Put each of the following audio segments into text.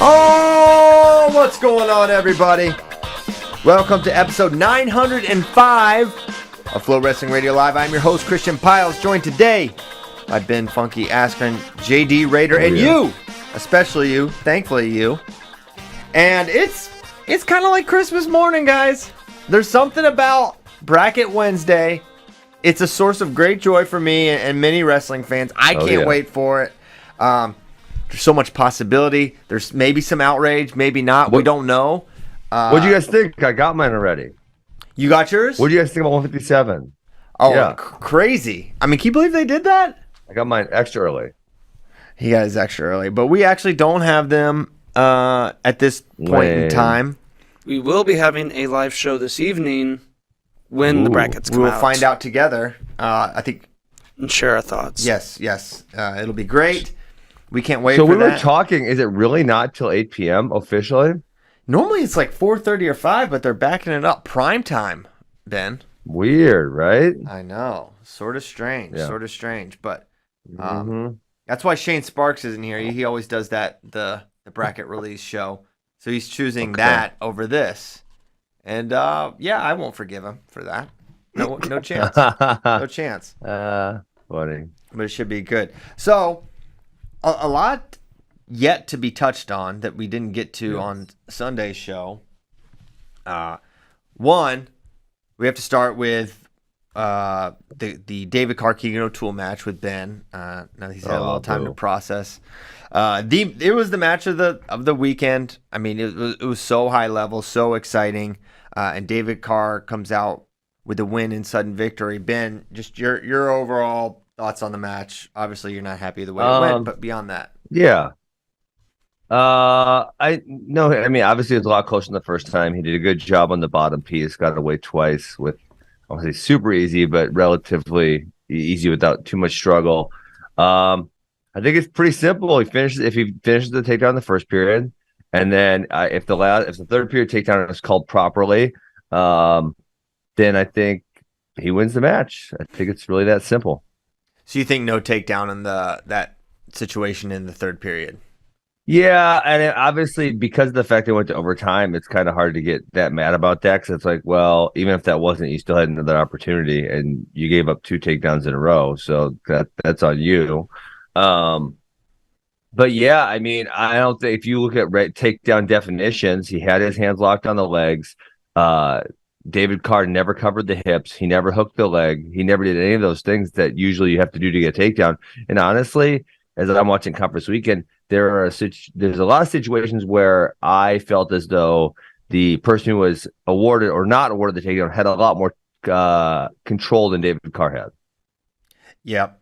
Oh, what's going on, everybody? Welcome to episode 905 of FloWrestling Radio Live. I'm your host, Christian Pyles, joined today by Ben Funky Askren, JD Rader, and you, especially you, thankfully you. And it's kind of like Christmas morning, guys. There's something about Bracket Wednesday. It's a source of great joy for me and many wrestling fans. I can't wait for it. There's so much possibility. There's maybe some outrage, maybe not. We don't know. What do you guys think? I got mine already. You got yours? What do you guys think about 157? Oh, yeah. Crazy. I mean, can you believe they did that? I got mine extra early. He got his extra early. But we actually don't have them at this point in time. We will be having a live show this evening when the brackets come out. We'll find out together. I think. And share our thoughts. Yes. It'll be great. We can't wait for that. So we were talking, is it really not till 8 p.m. officially? Normally it's like 4:30 or 5, but they're backing it up. Prime time, Ben. Weird, right? I know. Sort of strange. But Mm-hmm. That's why Shane Sparks isn't here. He always does that, the bracket release show. So he's choosing that over this. And, I won't forgive him for that. No chance. No chance. Funny. But it should be good. So, a lot yet to be touched on that we didn't get to on Sunday's show. One, we have to start with the David Carr Keegan O'Toole match with Ben. Now he's had a little time to process. It was the match of the weekend. I mean, it was so high level, so exciting, and David Carr comes out with a win and sudden victory. Ben, just your overall thoughts on the match. Obviously, you're not happy the way it went, but beyond that, yeah. I mean, obviously it was a lot closer than the first time. He did a good job on the bottom piece. Got away twice with, I won't say super easy, but relatively easy without too much struggle. I think it's pretty simple. If he finishes the takedown in the first period, and then if the third period takedown is called properly, then I think he wins the match. I think it's really that simple. So you think no takedown in that situation in the third period? Yeah, and obviously because of the fact they went to overtime, it's kind of hard to get that mad about that, because it's like, well, even if that wasn't, you still had another opportunity, and you gave up 2 takedowns in a row, so that's on you. But yeah, I mean, I don't think, if you look at takedown definitions, he had his hands locked on the legs. David Carr never covered the hips. He never hooked the leg. He never did any of those things that usually you have to do to get a takedown. And honestly, as I'm watching Conference Weekend, there's a lot of situations where I felt as though the person who was awarded or not awarded the takedown had a lot more control than David Carr had. Yep.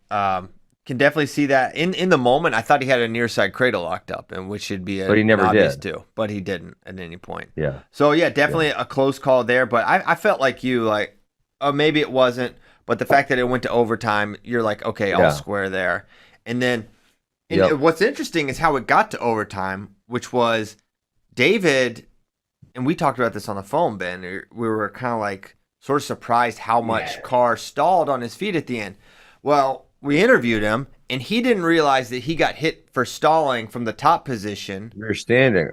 Can definitely see that. In the moment, I thought he had a near side cradle locked up, and which should be but he never obvious did. too. But he didn't at any point. Yeah. So yeah, definitely a close call there. But I felt like you, like, oh, maybe it wasn't. But the fact that it went to overtime, you're like, okay, I'll square there. And then what's interesting is how it got to overtime, which was David, and we talked about this on the phone, Ben. We were kind of like sort of surprised how much Carr stalled on his feet at the end. Well, we interviewed him, and he didn't realize that he got hit for stalling from the top position. We're standing.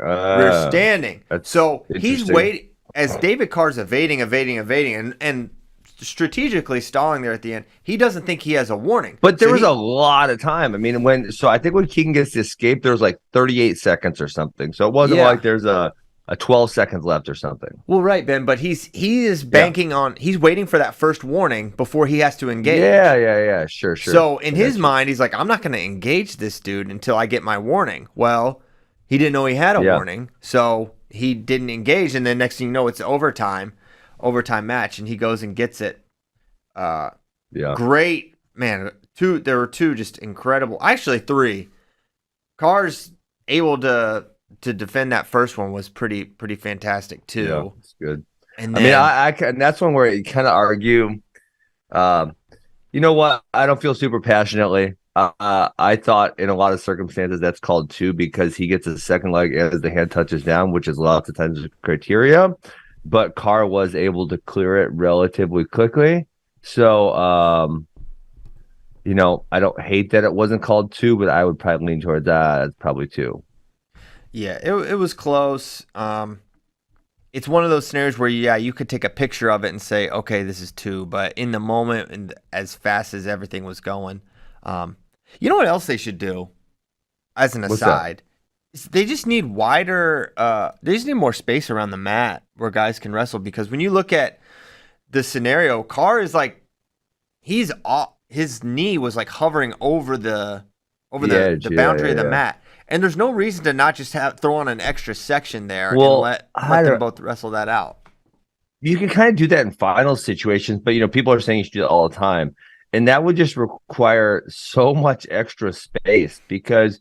So he's waiting, as David Carr's evading, and strategically stalling there at the end. He doesn't think he has a warning. But there was a lot of time. I mean, I think when Keegan gets to escape, there was like 38 seconds or something. So it wasn't like there's a 12 seconds left or something. Well, right, Ben, but he is banking on, he's waiting for that first warning before he has to engage. Yeah, sure. So in his mind, he's like, I'm not going to engage this dude until I get my warning. Well, he didn't know he had a warning, so he didn't engage, and then next thing you know, it's overtime match, and he goes and gets it. Great, man. There were 2 just incredible, actually 3. Carr's able to defend that first one was pretty fantastic too. Yeah, it's good. And then, I and that's one where you kind of argue. You know what? I don't feel super passionately. I thought in a lot of circumstances that's called 2 because he gets a second leg as the hand touches down, which is lots of times the criteria. But Carr was able to clear it relatively quickly. So, I don't hate that it wasn't called 2, but I would probably lean towards that. It's probably 2. Yeah, it was close. It's one of those scenarios where, you could take a picture of it and say, okay, this is 2. But in the moment, and as fast as everything was going, you know what else they should do? As an aside, they just need wider. They just need more space around the mat where guys can wrestle. Because when you look at the scenario, Carr is like, he's off, his knee was like hovering over the edge, the boundary of the mat. And there's no reason to not just throw on an extra section there and let them both wrestle that out. You can kind of do that in final situations, but people are saying you should do that all the time. And that would just require so much extra space, because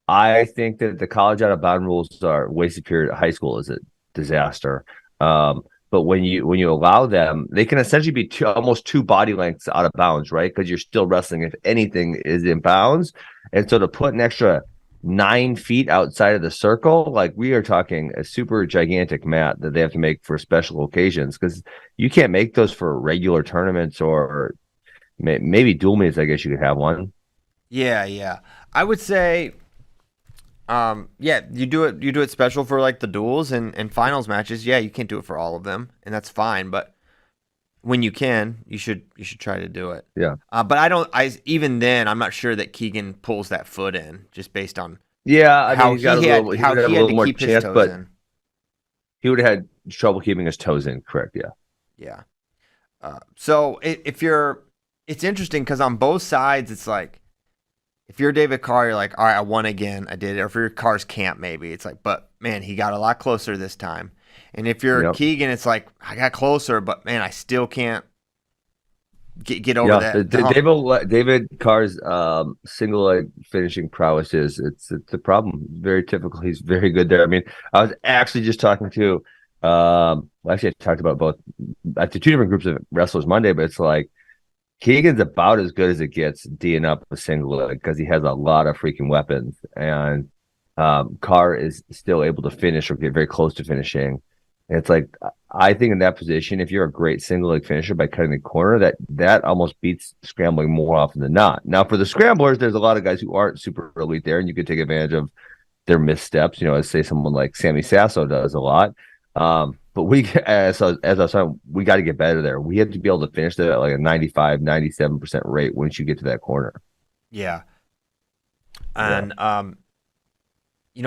I think that the college out of bound rules are way superior to high school. Is a disaster. But when you allow them, they can essentially be almost 2 body lengths out of bounds, right? Because you're still wrestling if anything is in bounds. And so to put an extra 9 feet outside of the circle, like, we are talking a super gigantic mat that they have to make for special occasions, because you can't make those for regular tournaments, or maybe dual meets. I guess you could have one. Yeah. I would say, you do it special for like the duels and finals matches. Yeah, you can't do it for all of them, and that's fine. But when you can, you should try to do it. Yeah. But even then, I'm not sure that Keegan pulls that foot in, just based on how he had to keep his toes in. He would have had trouble keeping his toes in. Correct. Yeah. Yeah. So it's interesting because on both sides, it's like, if you're David Carr, you're like, all right, I won again, I did it. Or if you're Carr's camp, maybe it's like, but man, he got a lot closer this time. And if you're Keegan, it's like, I got closer, but man, I still can't get over that. David Carr's single leg finishing prowess it's a problem. Very typical. He's very good there. I mean, I was actually just talking to actually I talked about both to 2 different groups of wrestlers Monday, but it's like, Keegan's about as good as it gets D'ing up a single leg, because he has a lot of freaking weapons, and Carr is still able to finish or get very close to finishing. And it's like, I think in that position, if you're a great single leg finisher by cutting the corner, that almost beats scrambling more often than not. Now, for the scramblers, there's a lot of guys who aren't super elite there, and you could take advantage of their missteps. As say someone like Sammy Sasso does a lot. But as I was saying, we got to get better there. We have to be able to finish that at like a 95, 97% rate once you get to that corner. Yeah. And,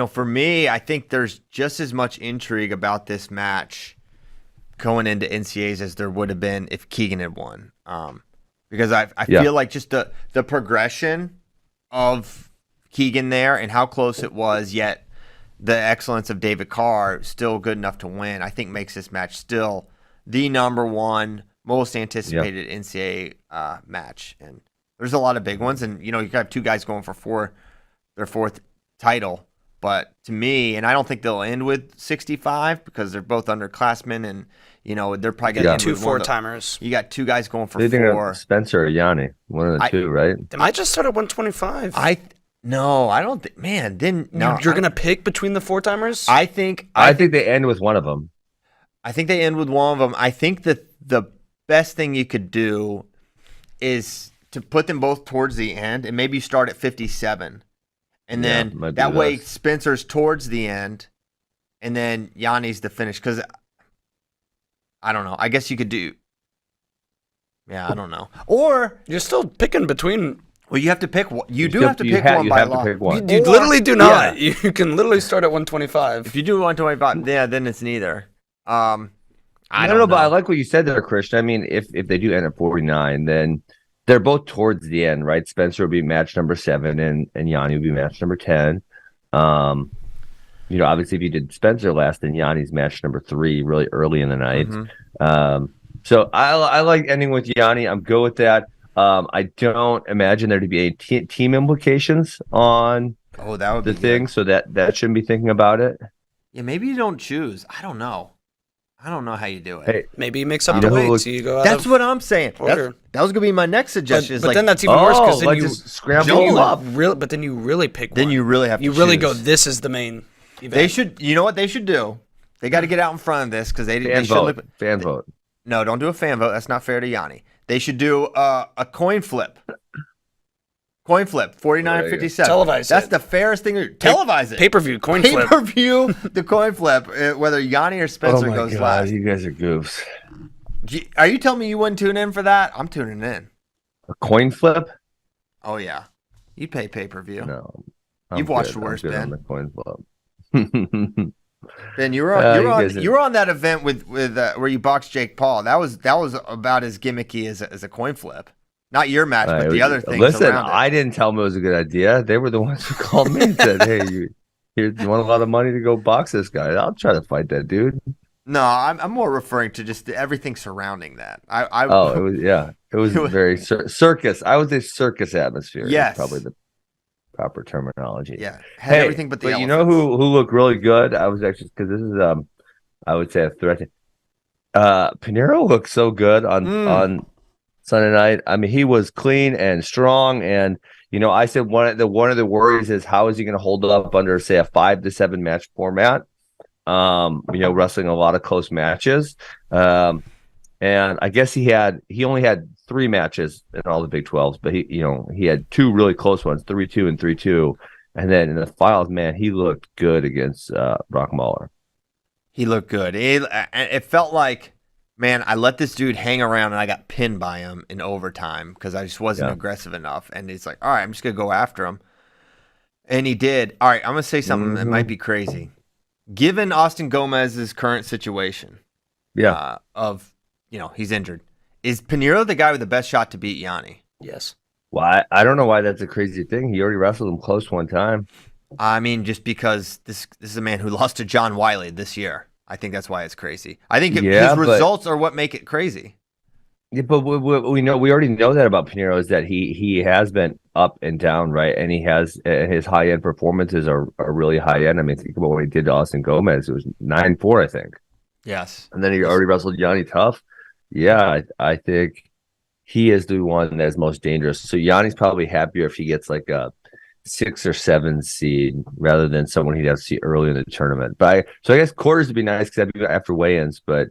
for me, I think there's just as much intrigue about this match going into NCAAs as there would have been if Keegan had won. Because I feel like just the progression of Keegan there and how close it was, yet the excellence of David Carr still good enough to win, I think makes this match still the number 1 most anticipated NCAA match. And there's a lot of big ones, and you got 2 guys going for their 4th title. But to me, and I don't think they'll end with 65 because they're both underclassmen, and they're probably going to end 2 with 4-timers. You got 2 guys going for They 4. Spencer or Yanni, one of the 2, right? They might just start at 125. No, I don't think. Man, then no. You're gonna pick between the 4-timers? I think they end with one of them. I think they end with one of them. I think that the best thing you could do is to put them both towards the end, and maybe start at 57, and then that way Spencer's towards the end, and then Yanni's the finish. Because I don't know. I guess you could do. Yeah, I don't know. Or you're still picking between. Well, you have to pick one. You have to pick one by law. You literally do not. Yeah. You can literally start at 125. If you do 125, then it's neither. I don't know, but I like what you said there, Christian. I mean, if they do end at 49, then they're both towards the end, right? Spencer will be match number 7, and Yanni will be match number 10. Obviously, if you did Spencer last, then Yanni's match number 3, really early in the night. Mm-hmm. So I like ending with Yanni. I'm good with that. I don't imagine there to be any team implications on that would the thing, so that shouldn't be thinking about it. Yeah, maybe you don't choose. I don't know how you do it. Hey, maybe you mix up the weights. So you go. That's what I'm saying. That was gonna be my next suggestion. But then that's even worse because then you just scramble them up. But then you really pick one. Then you really have to. You really go. This is the main event. They should. You know what they should do? They got to get out in front of this because they should fan vote. No, don't do a fan vote. That's not fair to Yanni. They should do a coin flip. Coin flip, 49-57. Televise That's it. the fairest thing. Televise it. Pay-per-view, coin flip. Pay-per-view, the coin flip, whether Yanni or Spencer goes last. You guys are goofs. Are you telling me you wouldn't tune in for that? I'm tuning in. A coin flip? Oh, yeah. You'd pay pay-per-view. No. You've watched worse, Ben. On the coin flip. Ben, you were on that event with where you boxed Jake Paul. That was about as gimmicky as a coin flip. Not your match, but the other things. Listen, around it. I didn't tell them it was a good idea. They were the ones who called me and said, "Hey, you want a lot of money to go box this guy? I'll try to fight that dude." No, I'm more referring to just everything surrounding that. It was very circus. I would say circus atmosphere. Yes, probably the proper terminology. Yeah, had everything but the. But you know who looked really good? I was actually, because this is I would say a threat. Panero looked so good on Sunday night. I mean, he was clean and strong, and I said one of the worries is how is he going to hold up under, say, a 5 to 7 match format? Wrestling a lot of close matches, and I guess he only had 3 matches in all the Big 12s, but he had 2 really close ones, 3-2 and 3-2, and then in the finals, man, he looked good against Brock Mahler. He looked good. It felt like, man, I let this dude hang around and I got pinned by him in overtime because I just wasn't aggressive enough. And he's like, all right, I'm just going to go after him. And he did. All right, I'm going to say something that might be crazy. Given Austin Gomez's current situation, he's injured, is Panero the guy with the best shot to beat Yanni? Yes. Well, I don't know why that's a crazy thing. He already wrestled him close one time. I mean, just because this is a man who lost to John Wiley this year. I think that's why it's crazy. I think his results are what make it crazy. Yeah, but we already know that about Panero, is that he has been up and down, right? And he has his high end performances are really high end. I mean, think about what he did to Austin Gomez. It was 9-4, I think. Yes. And then he already wrestled Yanni Tough. Yeah, I think he is the one that is most dangerous. So Yanni's probably happier if he gets like a 6 or 7 seed rather than someone he'd have to see early in the tournament. But I guess quarters would be nice because that'd be after weigh-ins, but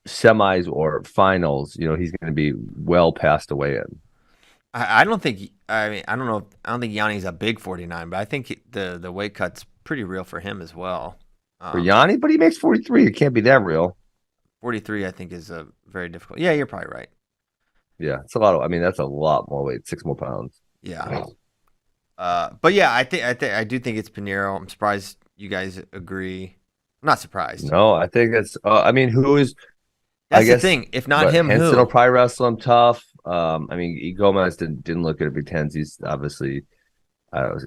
semis or finals, he's going to be well past the weigh-in. I don't think Yanni's a big 49, but I think the weight cut's pretty real for him as well. For Yanni, but he makes 43. It can't be that real. 43, I think, is a very difficult. Yeah, you're probably right. Yeah, it's a lot. That's a lot more weight, 6 more pounds. Yeah. But yeah, I do think it's Panero. I'm surprised you guys agree. I'm not surprised. No, I think that's. Who is? That's the thing. If not him, Henson who? will probably wrestle him tough. Gomez didn't look at a Big Tens. He's obviously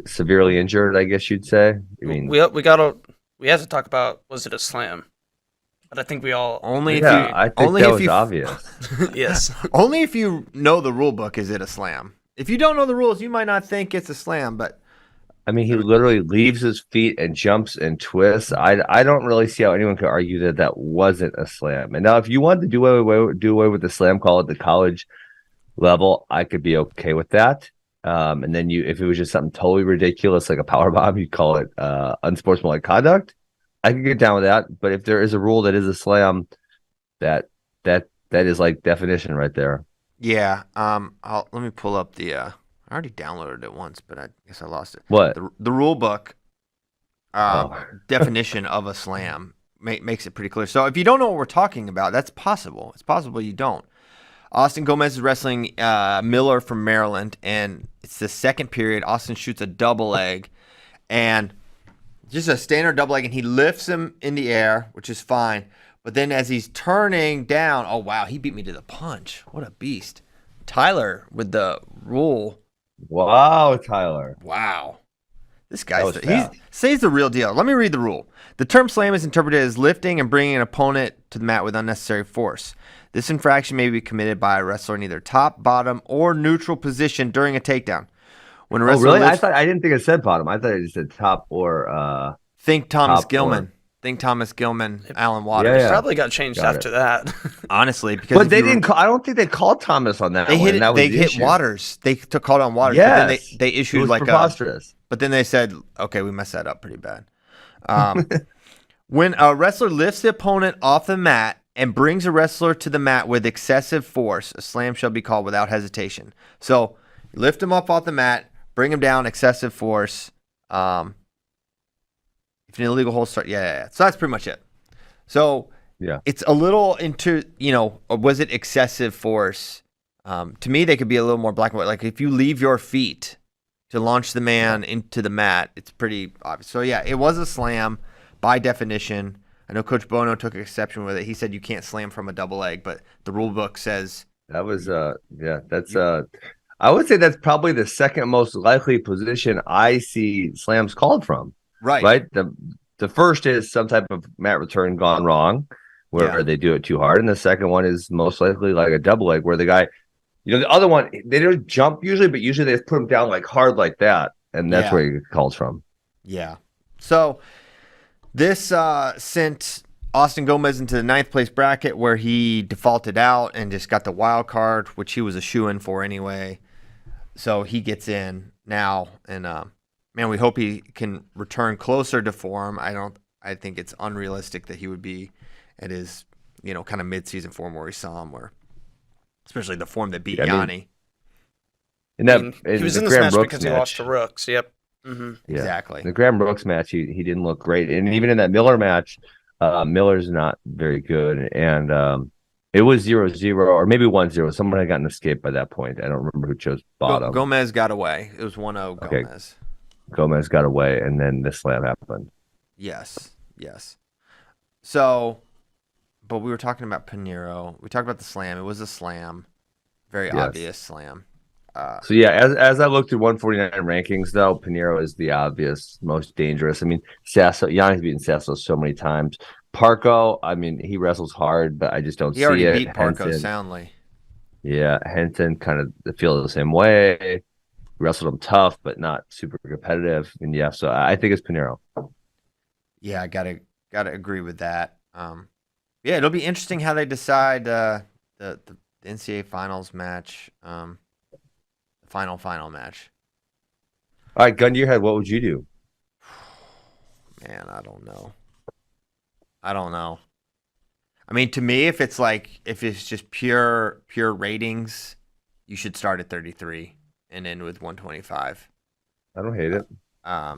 severely injured, I guess you'd say. I mean, we have to talk about, was it a slam? But I think we all I think that was obvious. Yes. Only if you know the rule book is it a slam. If you don't know the rules, you might not think it's a slam, but I mean, he literally leaves his feet and jumps and twists. I don't really see how anyone could argue that wasn't a slam. And now, if you wanted to do away with the slam call at the college level, I could be okay with that. And then if it was just something totally ridiculous like a power bomb, you'd call it unsportsmanlike conduct. I could get down with that. But if there is a rule that is a slam, that is like definition right there. Yeah. Let me pull up the. I already downloaded it once, but I guess I lost it. What? The rule book definition of a slam makes it pretty clear. So if you don't know what we're talking about, that's possible. It's possible you don't. Austin Gomez is wrestling Miller from Maryland, and it's the second period. Austin shoots a double leg, and just a standard double leg, and he lifts him in the air, which is fine. But then as he's turning down, oh, wow, he beat me to the punch. What a beast. Tyler with the rule. Wow, Tyler. Wow. This guy says the real deal. Let me read the rule. The term slam is interpreted as lifting and bringing an opponent to the mat with unnecessary force. This infraction may be committed by a wrestler in either top, bottom, or neutral position during a takedown. When a wrestler really? I didn't think it said bottom. I thought it just said top or think Thomas Gilman. Think Thomas Gilman, Alan Waters. Yeah. Probably got changed after that. Honestly, because but they didn't. I don't think they called Thomas on that. They hit Waters. They called on Waters. Yes. But then they issued like preposterous. But then they said, okay, we messed that up pretty bad. When a wrestler lifts the opponent off the mat and brings a wrestler to the mat with excessive force, a slam shall be called without hesitation. So lift him up off the mat, bring him down, excessive force. If an illegal hold start, yeah. So that's pretty much it. So it's a little into, was it excessive force? To me, they could be a little more black and white. Like if you leave your feet to launch the man into the mat, it's pretty obvious. So yeah, it was a slam by definition. I know Coach Bono took exception with it. He said you can't slam from a double leg, but the rule book says that was I would say that's probably the second most likely position I see slams called from. Right. The first is some type of mat return gone wrong, where they do it too hard, and the second one is most likely like a double leg, where the guy, the other one they don't jump usually, but usually they put him down like hard like that, and that's where he calls from. Yeah. So this sent Austin Gomez into the 9th place bracket, where he defaulted out and just got the wild card, which he was a shoo-in for anyway. So he gets in now, and man, we hope he can return closer to form. I think it's unrealistic that he would be at his, kind of mid-season form where we saw him, especially the form that beat Yanni. He was in this match because he lost to Rooks. Yep. Mm-hmm. Yeah. Exactly. The Graham Brooks match, he didn't look great, and even in that Miller match, Miller's not very good, and it was 0-0 or maybe 1-0. Someone had gotten escaped by that point. I don't remember who chose bottom. Gomez got away. It was 1-0 Gomez. Okay. Gomez got away, and then the slam happened. Yes. So, but we were talking about Panero. We talked about the slam. It was a slam. Very obvious slam. So yeah, as I looked at 149 rankings, though, Panero is the obvious most dangerous. I mean, Yanni's beaten Sasso so many times. Parco, I mean, he wrestles hard, but I just don't see it. He already beat Parco soundly. Yeah, Henson kind of feel the same way. Wrestled him tough, but not super competitive. And so I think it's Panero. Yeah, I gotta agree with that. It'll be interesting how they decide the NCAA finals match. Final match. All right, gun to your head, what would you do? Man, I don't know. I mean, to me, if it's just pure ratings, you should start at 33 and end with 125. I don't hate it. I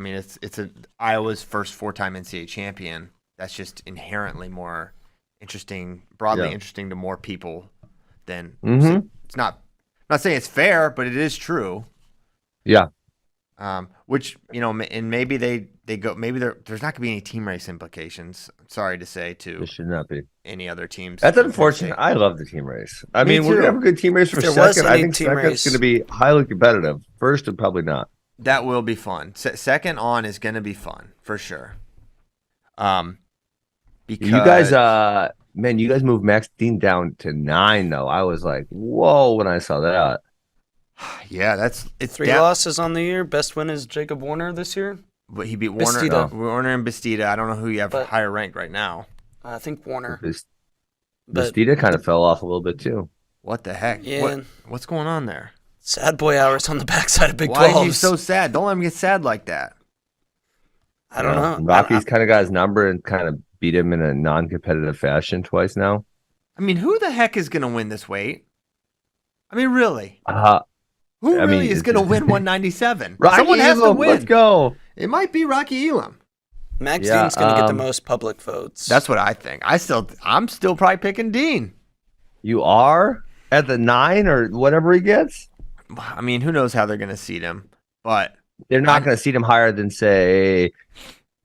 mean, it's Iowa's first 4-time NCAA champion. That's just inherently more interesting, broadly interesting to more people than it's not. I'm not saying it's fair, but it is true. Yeah. Which and maybe they go. Maybe there's not gonna be any team race implications. Sorry to say to there should not be any other teams. That's unfortunate. I love the team race. I mean, we're gonna have a good team race for second. I think second's gonna be highly competitive. First, and probably not. That will be fun. Second on is gonna be fun for sure. Because you guys, you guys moved Max Dean down to 9 though. I was like, whoa, when I saw that. Yeah, it's 3 losses on the year. Best win is Jacob Warner this year. But he beat Warner and Bastida. I don't know who you have higher ranked right now. I think Warner. Bastida kind of fell off a little bit too. What the heck? Yeah. What's going on there? Sad boy hours on the backside of Big 12s. Why is he so sad? Don't let him get sad like that. I don't know. Rocky's kind of got his number and kind of beat him in a non-competitive fashion twice now. I mean, who the heck is going to win this weight? I mean, really? Who really is going to win 197? Someone has to win. Let's go. It might be Rocky Elam. Max Dean's going to get the most public votes. That's what I think. I'm still probably picking Dean. You are at the 9 or whatever he gets? I mean, who knows how they're going to seed him, but they're not going to seed him higher than, say,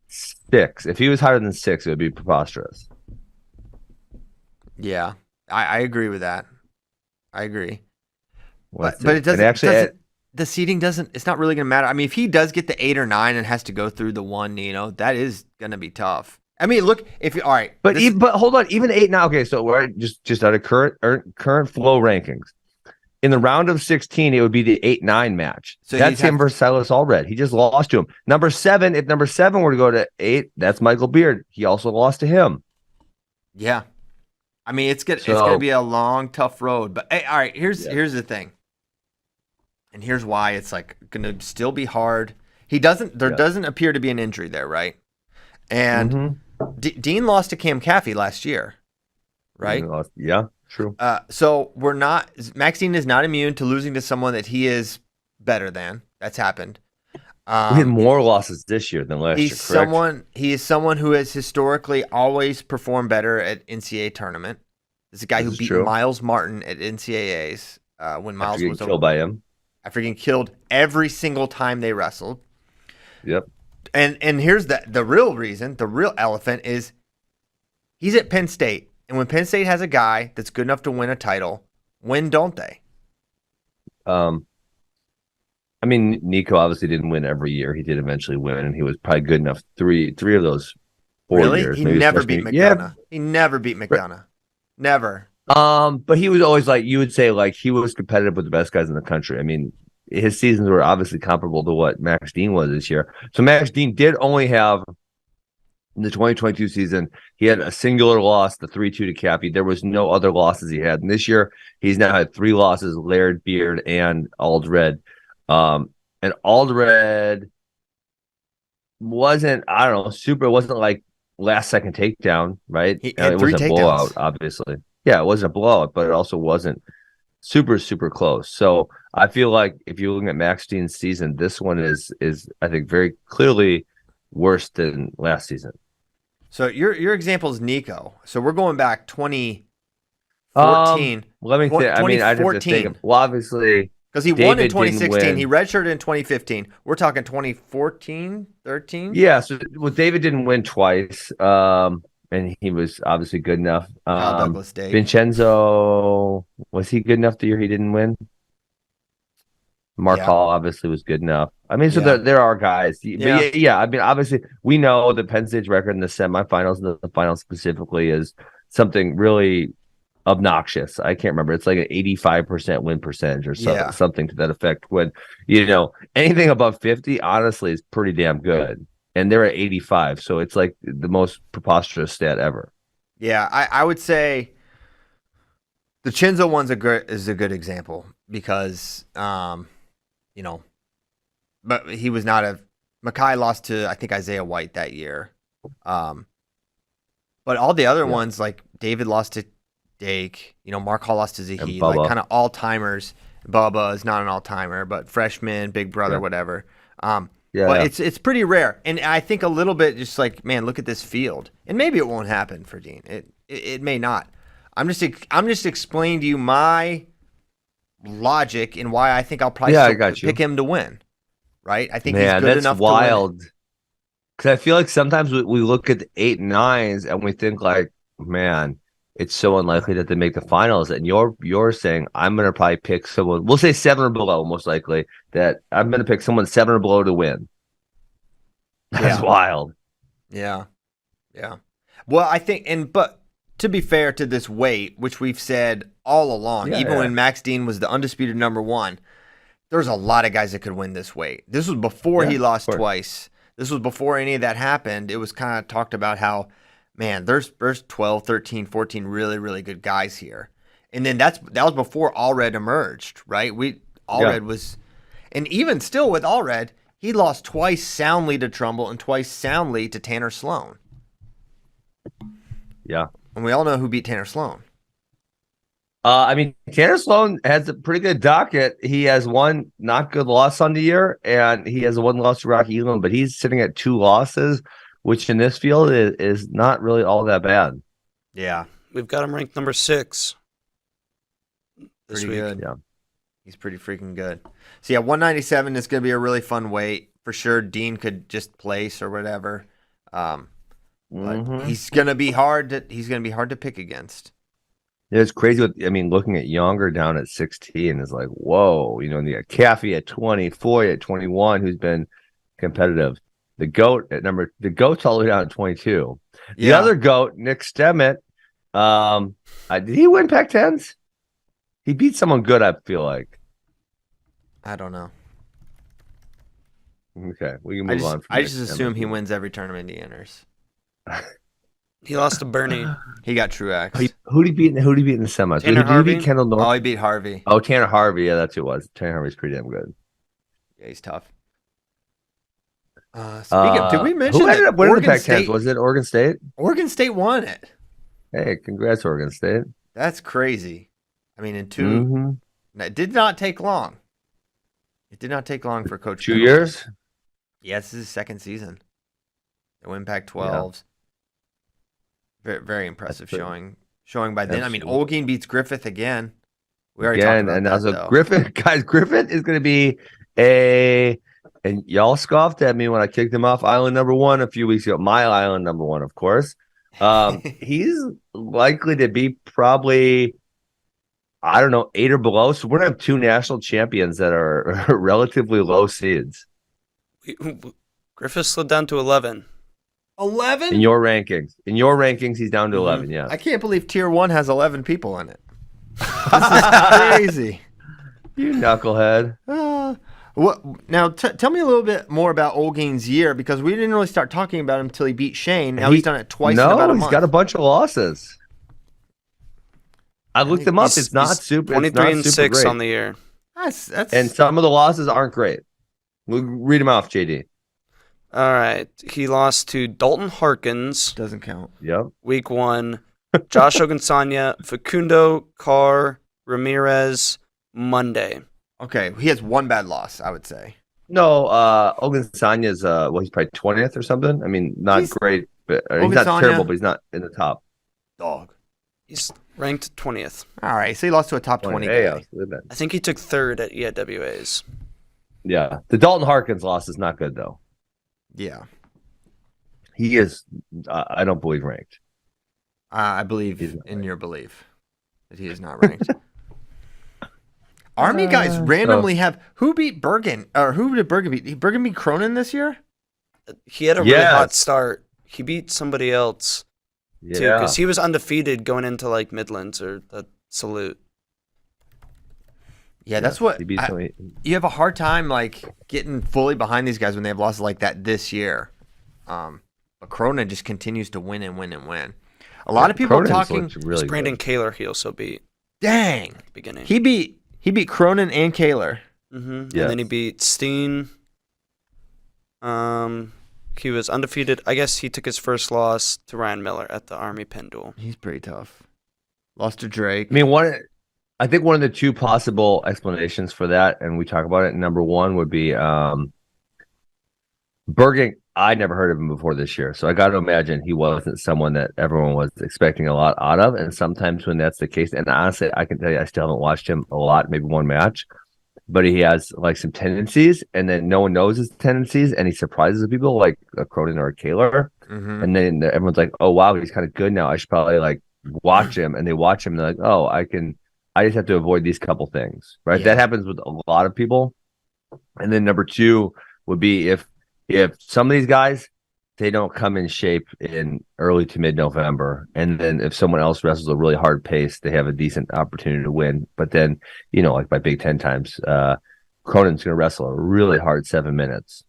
6. If he was higher than 6, it would be preposterous. Yeah, I agree with that. I agree. But it doesn't. The seeding doesn't. It's not really going to matter. I mean, if he does get the 8 or 9 and has to go through the 1, that is going to be tough. I mean, look, all right, but hold on, even 8 now. Okay, so we're just out of current flow rankings. In the round of 16, it would be the 8-9 match. So that's him versus Silas Allred. He just lost to him. Number 7, if number 7 were to go to 8, that's Michael Beard. He also lost to him. Yeah. I mean, it's gonna be a long, tough road. But hey, all right, here's the thing. And here's why it's gonna still be hard. There doesn't appear to be an injury there, right? And Dean lost to Cam Caffey last year, right? Yeah. True. So Max Dean is not immune to losing to someone that he is better than. That's happened. We had more losses this year than last year, correct? He is someone who has historically always performed better at NCAA tournament. This is a guy who beat Miles Martin at NCAAs when Miles was killed by him. After getting killed every single time they wrestled. Yep. And here's the real reason, the real elephant is he's at Penn State. And when Penn State has a guy that's good enough to win a title, when don't they? I mean, Nico obviously didn't win every year. He did eventually win, and he was probably good enough three of those 4 years. He never beat McDonough. Yeah. He never beat McDonough. Never. But he was always you would say he was competitive with the best guys in the country. I mean, his seasons were obviously comparable to what Max Dean was this year. So Max Dean did only have in the 2022 season, he had a singular loss, the 3-2 to Cappy. There was no other losses he had. And this year, he's now had 3 losses, Laird, Beard, and Aldred. And Aldred wasn't, I don't know, it wasn't like last second takedown, right? It wasn't a blowout, obviously. Yeah, it wasn't a blowout, but it also wasn't super, super close. So I feel like if you're looking at Max Dean's season, this one is I think very clearly worse than last season. So your example is Nico. So we're going back 2014. Let me think. I mean, I'd have to think. Well, obviously, because he won in 2016. He redshirted in 2015. We're talking 2014, 13. Yeah. So David didn't win twice. And he was obviously good enough. Douglas Day. Vincenzo, was he good enough the year he didn't win? Mark Hall obviously was good enough. I mean, so there are guys. But yeah, I mean, obviously, we know the Penn State's record in the semifinals and the finals specifically is something really obnoxious. I can't remember. It's like an 85% win percentage or something to that effect. When, anything above 50, honestly, is pretty damn good. And they're at 85, so it's like the most preposterous stat ever. Yeah, I would say the Chinzo one's is a good example because, but he was not Mackay lost to, I think, Isaiah White that year. But all the other ones, like David lost to Dake, Mark Hall lost to Zahid, like kind of all-timers. Bubba is not an all-timer, but freshman, big brother, whatever. But it's pretty rare, and I think a little bit just like, man, look at this field, and maybe it won't happen for Dean. It may not. I'm just explaining to you my logic and why I think I'll probably pick him to win. Right? I think he's good enough. That's wild. Because I feel like sometimes we look at the 8 and 9s and we think like, man, it's so unlikely that they make the finals. And you're saying I'm going to probably pick someone, we'll say 7 or below, most likely, that I'm going to pick someone 7 or below to win. That's wild. Yeah. Yeah. Well, I think, but to be fair to this weight, which we've said all along, even when Max Dean was the undisputed number 1, there's a lot of guys that could win this weight. This was before he lost twice. This was before any of that happened. It was kind of talked about how, man, there's 12, 13, 14 really, really good guys here. And then that was before Allred emerged, right? Allred was, and even still with Allred, he lost twice soundly to Trumbull and twice soundly to Tanner Sloan. Yeah. And we all know who beat Tanner Sloan. I mean, Tanner Sloan has a pretty good docket. He has 1 not good loss on the year, and he has 1 loss to Rocky Elam, but he's sitting at 2 losses, which in this field is not really all that bad. Yeah. We've got him ranked number 6 this week. Good. Yeah. He's pretty freaking good. So, 197 is going to be a really fun weight. For sure, Dean could just place or whatever. But he's going to be hard to pick against. It's crazy. Looking at Younger down at 16 is like, whoa. And you got Caffey at 20, Foy at 21, who's been competitive. The GOAT's all the way down at 22. The other GOAT, Nick Stemmet, did he win Pac-10s? He beat someone good, I feel like. I don't know. Okay, we can move on. I just assume he wins every tournament he enters. He lost to Bernie. He got Truex. Who did he beat in the semis? Tanner Harvey? He beat Kendall Norton? Oh, he beat Harvey. Oh, Tanner Harvey. Yeah, that's who it was. Tanner Harvey's pretty damn good. Yeah, he's tough. Did we mention who ended up winning the Oregon Pac-10s? Was it Oregon State? Oregon State won it. Hey, congrats, Oregon State. That's crazy. I mean, Mm-hmm. it did not take long. It did not take long for Coach 2 Penn. years? Yeah, this is his second season. They win Pac-12s. Very, very impressive showing by then. Absolutely. I mean, Olguin beats Griffith again. We already talked about and that, also though. Griffith is going to be and y'all scoffed at me when I kicked him off Island number 1 a few weeks ago. My Island number 1, of course. He's likely to be probably, I don't know, 8 or below. So we're going to have 2 national champions that are relatively low seeds. Griffith slid down to 11. 11? In your rankings, he's down to 11, yeah. I can't believe Tier 1 has 11 people in it. This is crazy. You knucklehead. What now? Tell me a little bit more about Olguin's year, because we didn't really start talking about him until he beat Shane. Now he's done it twice in about a month. He's got a bunch of losses. I looked him up. It's not super. 23 and 6 great. on the year. That's And some of the losses aren't great. We'll read them off, JD. All right. He lost to Dalton Harkins. Doesn't count. Yep. Week 1. Josh Ogunsanya, Facundo, Carr, Ramirez, Monday. Okay, he has one bad loss, I would say. No, Ogunsanya's he's probably 20th or something. I mean, not great, but he's not terrible, but he's not in the top. Dog. He's ranked 20th. All right, so he lost to a top 20 guy. I think he took 3rd at EIWAs. Yeah, the Dalton Harkins loss is not good though. Yeah, he is. I don't believe ranked. I believe in your belief that he is not ranked. Army guys randomly have who beat Bergen, or who did Bergen beat? Did Bergen beat Cronin this year? He had a really hot start. He beat somebody else too, because he was undefeated going into like Midlands or the Salute. Yeah, that's what you have a hard time like getting fully behind these guys when they have losses like that this year. But Cronin just continues to win and win and win. A lot of people are talking. Really Brandon Kaler he also beat. Dang, at the beginning he beat Cronin and Kaler. Mm-hmm. Yes. And then he beat Steen. He was undefeated. I guess he took his first loss to Ryan Miller at the Army Penn duel. He's pretty tough. Lost to Drake. I mean, I think one of the 2 possible explanations for that, and we talk about it, number 1 would be Bergen. I never heard of him before this year, so I got to imagine he wasn't someone that everyone was expecting a lot out of. And sometimes when that's the case, and honestly, I can tell you, I still haven't watched him a lot, maybe one match, but he has like some tendencies, and then no one knows his tendencies, and he surprises people like a Cronin or a Kaler, and then everyone's like, "Oh wow, he's kind of good now. I should probably like watch him." And they watch him, and they're like, "Oh, I just have to avoid these couple things." Right? Yeah. That happens with a lot of people. And then number 2 would be if some of these guys, they don't come in shape in early to mid-November, and then if someone else wrestles a really hard pace, they have a decent opportunity to win. But then, like by Big Ten times, Cronin's going to wrestle a really hard 7 minutes.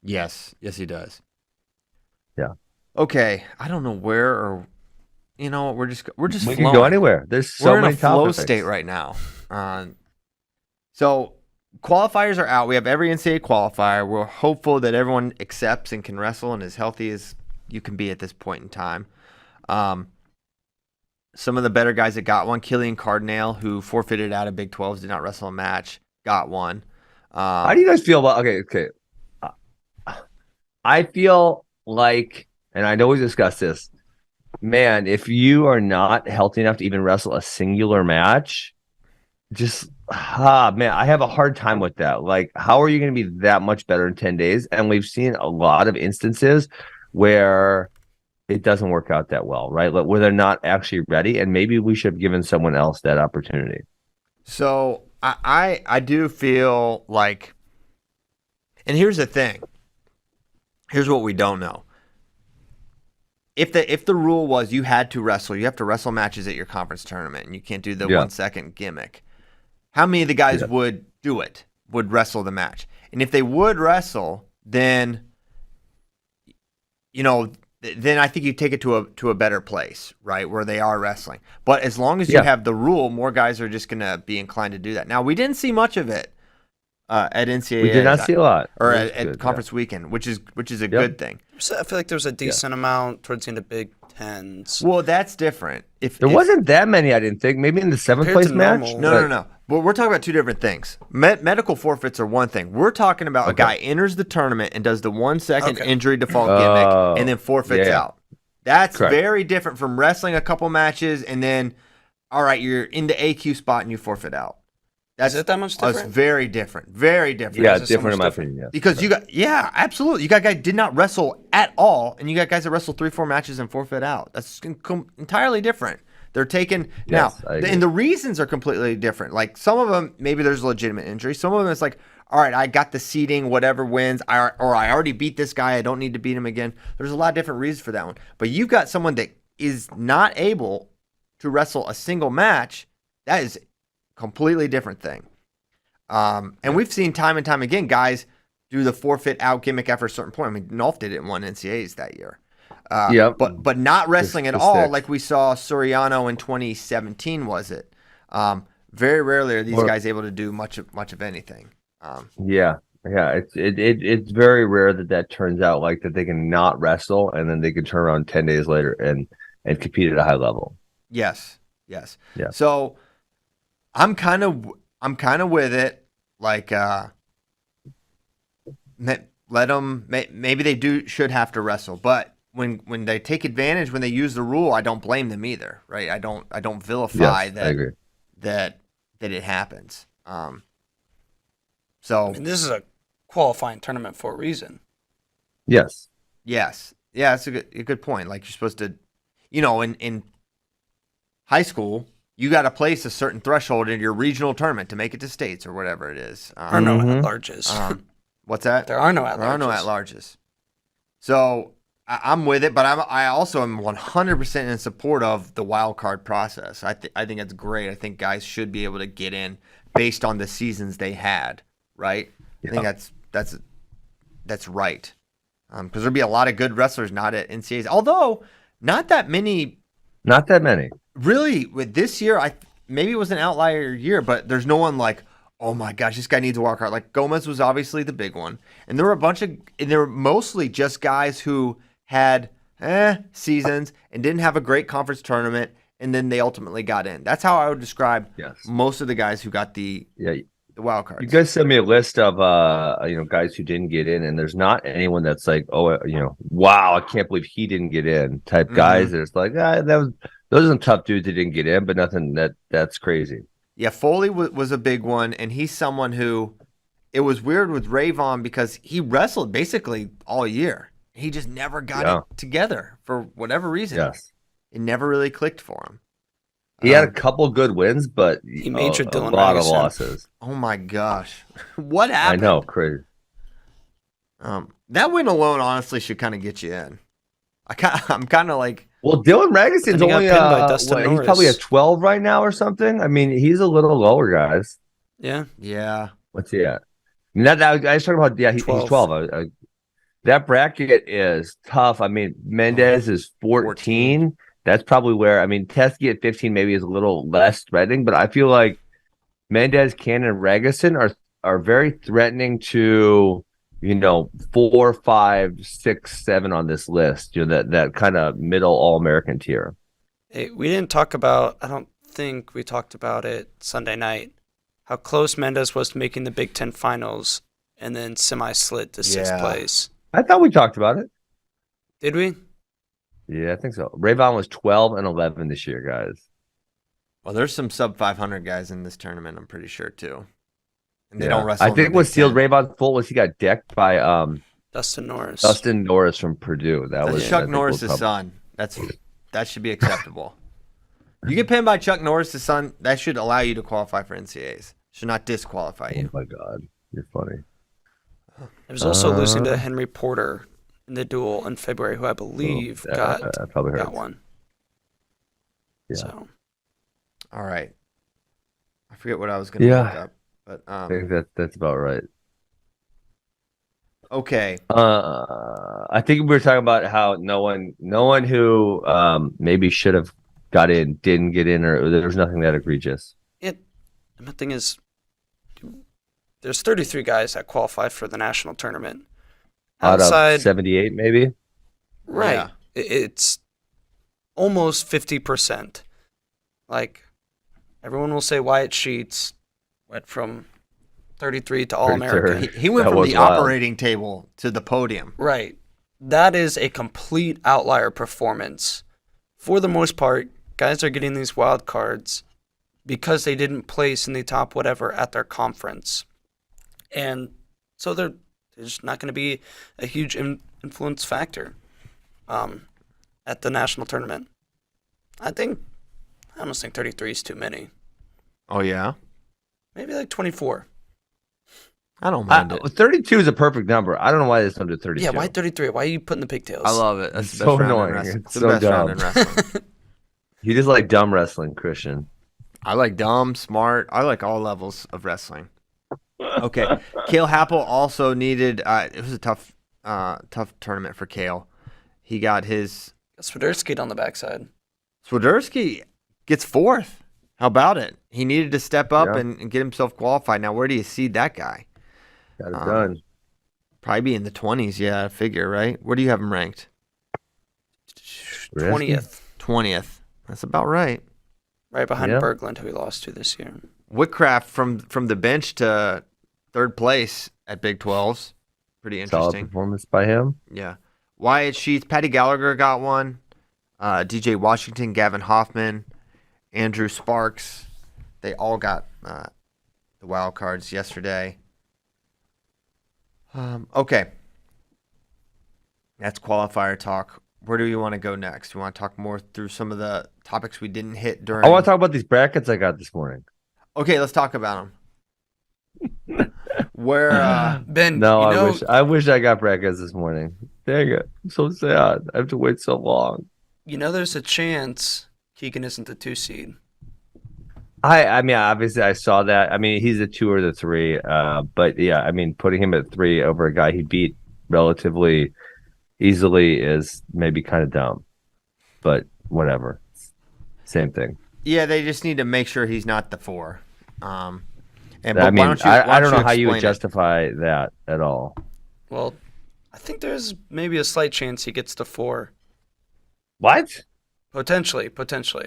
Yes, he does. Yeah. Okay, I don't know where or we're just we flowing. Can go anywhere. There's so many topics. We're in a flow state right now. So qualifiers are out. We have every NCAA qualifier. We're hopeful that everyone accepts and can wrestle and as healthy as you can be at this point in time. Some of the better guys that got one, Killian Cardinale, who forfeited out of Big 12s, did not wrestle a match, got one. How do you guys feel about? Okay. I feel like, and I know we discussed this, man, if you are not healthy enough to even wrestle a singular match, just man, I have a hard time with that. Like, how are you going to be that much better in 10 days? And we've seen a lot of instances where it doesn't work out that well, right? Like, where they're not actually ready, and maybe we should have given someone else that opportunity. So I do feel like, and here's the thing. Here's what we don't know. If the rule was you had to wrestle, you have to wrestle matches at your conference tournament, and you can't do the 1 second gimmick. How many of the guys would do it? Would wrestle the match? And if they would wrestle, then then I think you take it to a better place, right, where they are wrestling. But as long as you have the rule, more guys are just going to be inclined to do that. Now, we didn't see much of it at NCAA. We did not see a lot, or at conference weekend, which is a good thing. I feel like there was a decent amount towards the end of Big tens. Well, that's different. There wasn't that many, I didn't think. Maybe in the seventh place match. No. But we're talking about two different things. Medical forfeits are one thing. We're talking about a guy enters the tournament and does the 1 second injury default gimmick and then forfeits out. That's very different from wrestling a couple matches and then, all right, you're in the AQ spot and you forfeit out. Is it that much different? It's very different. Very different. Yeah, it's different in my opinion. Yeah. Because you got, absolutely. You got guys did not wrestle at all, and you got guys that wrestle 3-4 matches and forfeit out. That's entirely different. They're taken and the reasons are completely different. Like some of them, maybe there's legitimate injury. Some of them, it's like, all right, I got the seeding, whatever wins, or I already beat this guy. I don't need to beat him again. There's a lot of different reasons for that one. But you've got someone that is not able to wrestle a single match. That is completely different thing. And we've seen time and time again guys do the forfeit out gimmick after a certain point. I mean, Nolf did it and won NCAAs that year. But not wrestling at all like we saw Soriano in 2017, was it? Very rarely are these guys able to do much of anything. It's very rare that turns out like that they can not wrestle and then they can turn around 10 days later and compete at a high level. Yes. So I'm kind of with it. Like, let them. Maybe they should have to wrestle, but when they take advantage, when they use the rule, I don't blame them either, right? I don't vilify that. I agree. That it happens. So I mean, this is a qualifying tournament for a reason. Yes. Yeah, that's a good point. Like you're supposed to, in high school, you got to place a certain threshold in your regional tournament to make it to states or whatever it is. There are no at-larges. What's that? There are no at-larges. There are no at-larges. So I'm with it, but I also am 100% in support of the wild card process. I think it's great. I think guys should be able to get in based on the seasons they had, right? Yeah. I think that's right. Because there'll be a lot of good wrestlers not at NCAAs, although not that many. Not that many. Really, with this year, maybe it was an outlier year, but there's no one like, oh my gosh, this guy needs a wild card. Like Gomez was obviously the big one, and there were mostly just guys who had seasons and didn't have a great conference tournament, and then they ultimately got in. That's how I would describe most of the guys who got the wild cards. You guys sent me a list of guys who didn't get in, and there's not anyone that's like, wow, I can't believe he didn't get in type guys. That's like, those are some tough dudes that didn't get in, but nothing that's crazy. Yeah, Foley was a big one, and he's someone who it was weird with Rayvon because he wrestled basically all year. He just never got it together for whatever reason. Yes. It never really clicked for him. He had a couple good wins, but he majored a lot of losses. Oh my gosh. What happened? I know, crazy. That win alone honestly should kind of get you in. I'm kind of like, well, Dylan Ragason's only he's probably a 12 right now or something. I mean, he's a little lower, guys. Yeah. What's he at? I was talking about he's 12. That bracket is tough. I mean, Mendez is 14. That's probably where, I mean, Teskey at 15 maybe is a little less threatening, but I feel like Mendez, Cannon, and Ragason are very threatening to, 4, 5, 6, 7 on this list. That kind of middle All-American tier. Hey, we didn't talk about, I don't think we talked about it Sunday night, how close Mendez was to making the Big Ten finals and then semi-slid to 6th place. I thought we talked about it. Did we? Yeah, I think so. Rayvon was 12 and 11 this year, guys. Well, there's some sub 500 guys in this tournament, I'm pretty sure, too. And they don't wrestle. I think what sealed Rayvon's full was he got decked by Dustin Norris. Dustin Norris from Purdue. That's Chuck Norris' son. That should be acceptable. You get pinned by Chuck Norris' son, that should allow you to qualify for NCAAs. Should not disqualify you. Oh my God, you're funny. There was also losing to Henry Porter in the duel in February, who I believe got one. Yeah. So. All right. I forget what I was going to look up. But I think that's about right. Okay. I think we were talking about how no one who maybe should have got in didn't get in, or there was nothing that egregious. The thing is, there's 33 guys that qualified for the national tournament. Outside 78, maybe. Right. Yeah. almost 50%. Like, everyone will say Wyatt Sheets went from 33 to All-American. He went from the operating table to the podium. Right. That is a complete outlier performance. For the most part, guys are getting these wild cards because they didn't place in the top whatever at their conference. And so they're just not going to be a huge influence factor at the national tournament. I almost think 33 is too many. Oh, yeah? Maybe like 24. I don't mind it. 32 is a perfect number. I don't know why it's under 32. Yeah, why 33? Why are you putting the pigtails? I love it. That's the so best round annoying. in wrestling. It's the so best dumb. round in wrestling. You just like dumb wrestling, Christian. I like dumb, smart. I like all levels of wrestling. Okay. Cale Happel also needed it was a tough tournament for Cale. He got his Swiderski on the backside. Swiderski gets fourth. How about it? He needed to step up and get himself qualified. Now, where do you seed that guy? Got it done. Probably be in the 20s, yeah, I figure, right? Where do you have him ranked? 20th. 20th. That's about right. Right behind Berglund, who he lost to this year. Whitcraft from the bench to third place at Big 12s. Pretty interesting. Solid performance by him. Yeah. Wyatt Sheets, Patty Gallagher got one. DJ Washington, Gavin Hoffman, Andrew Sparks. They all got the wild cards yesterday. Okay. That's qualifier talk. Where do you want to go next? You want to talk more through some of the topics we didn't hit during? I want to talk about these brackets I got this morning. Okay, let's talk about them. Where Ben? No, I wish I got brackets this morning. Dang it! I'm so sad. I have to wait so long. You know, there's a chance Keegan isn't the 2 seed. I mean, obviously, I saw that. I mean, he's a 2 or the 3. But yeah, I mean, putting him at 3 over a guy he beat relatively easily is maybe kind of dumb. But whatever, same thing. Yeah, they just need to make sure he's not the 4. I mean, I don't know how you would justify that at all. Well, I think there's maybe a slight chance he gets to 4. What? Potentially. All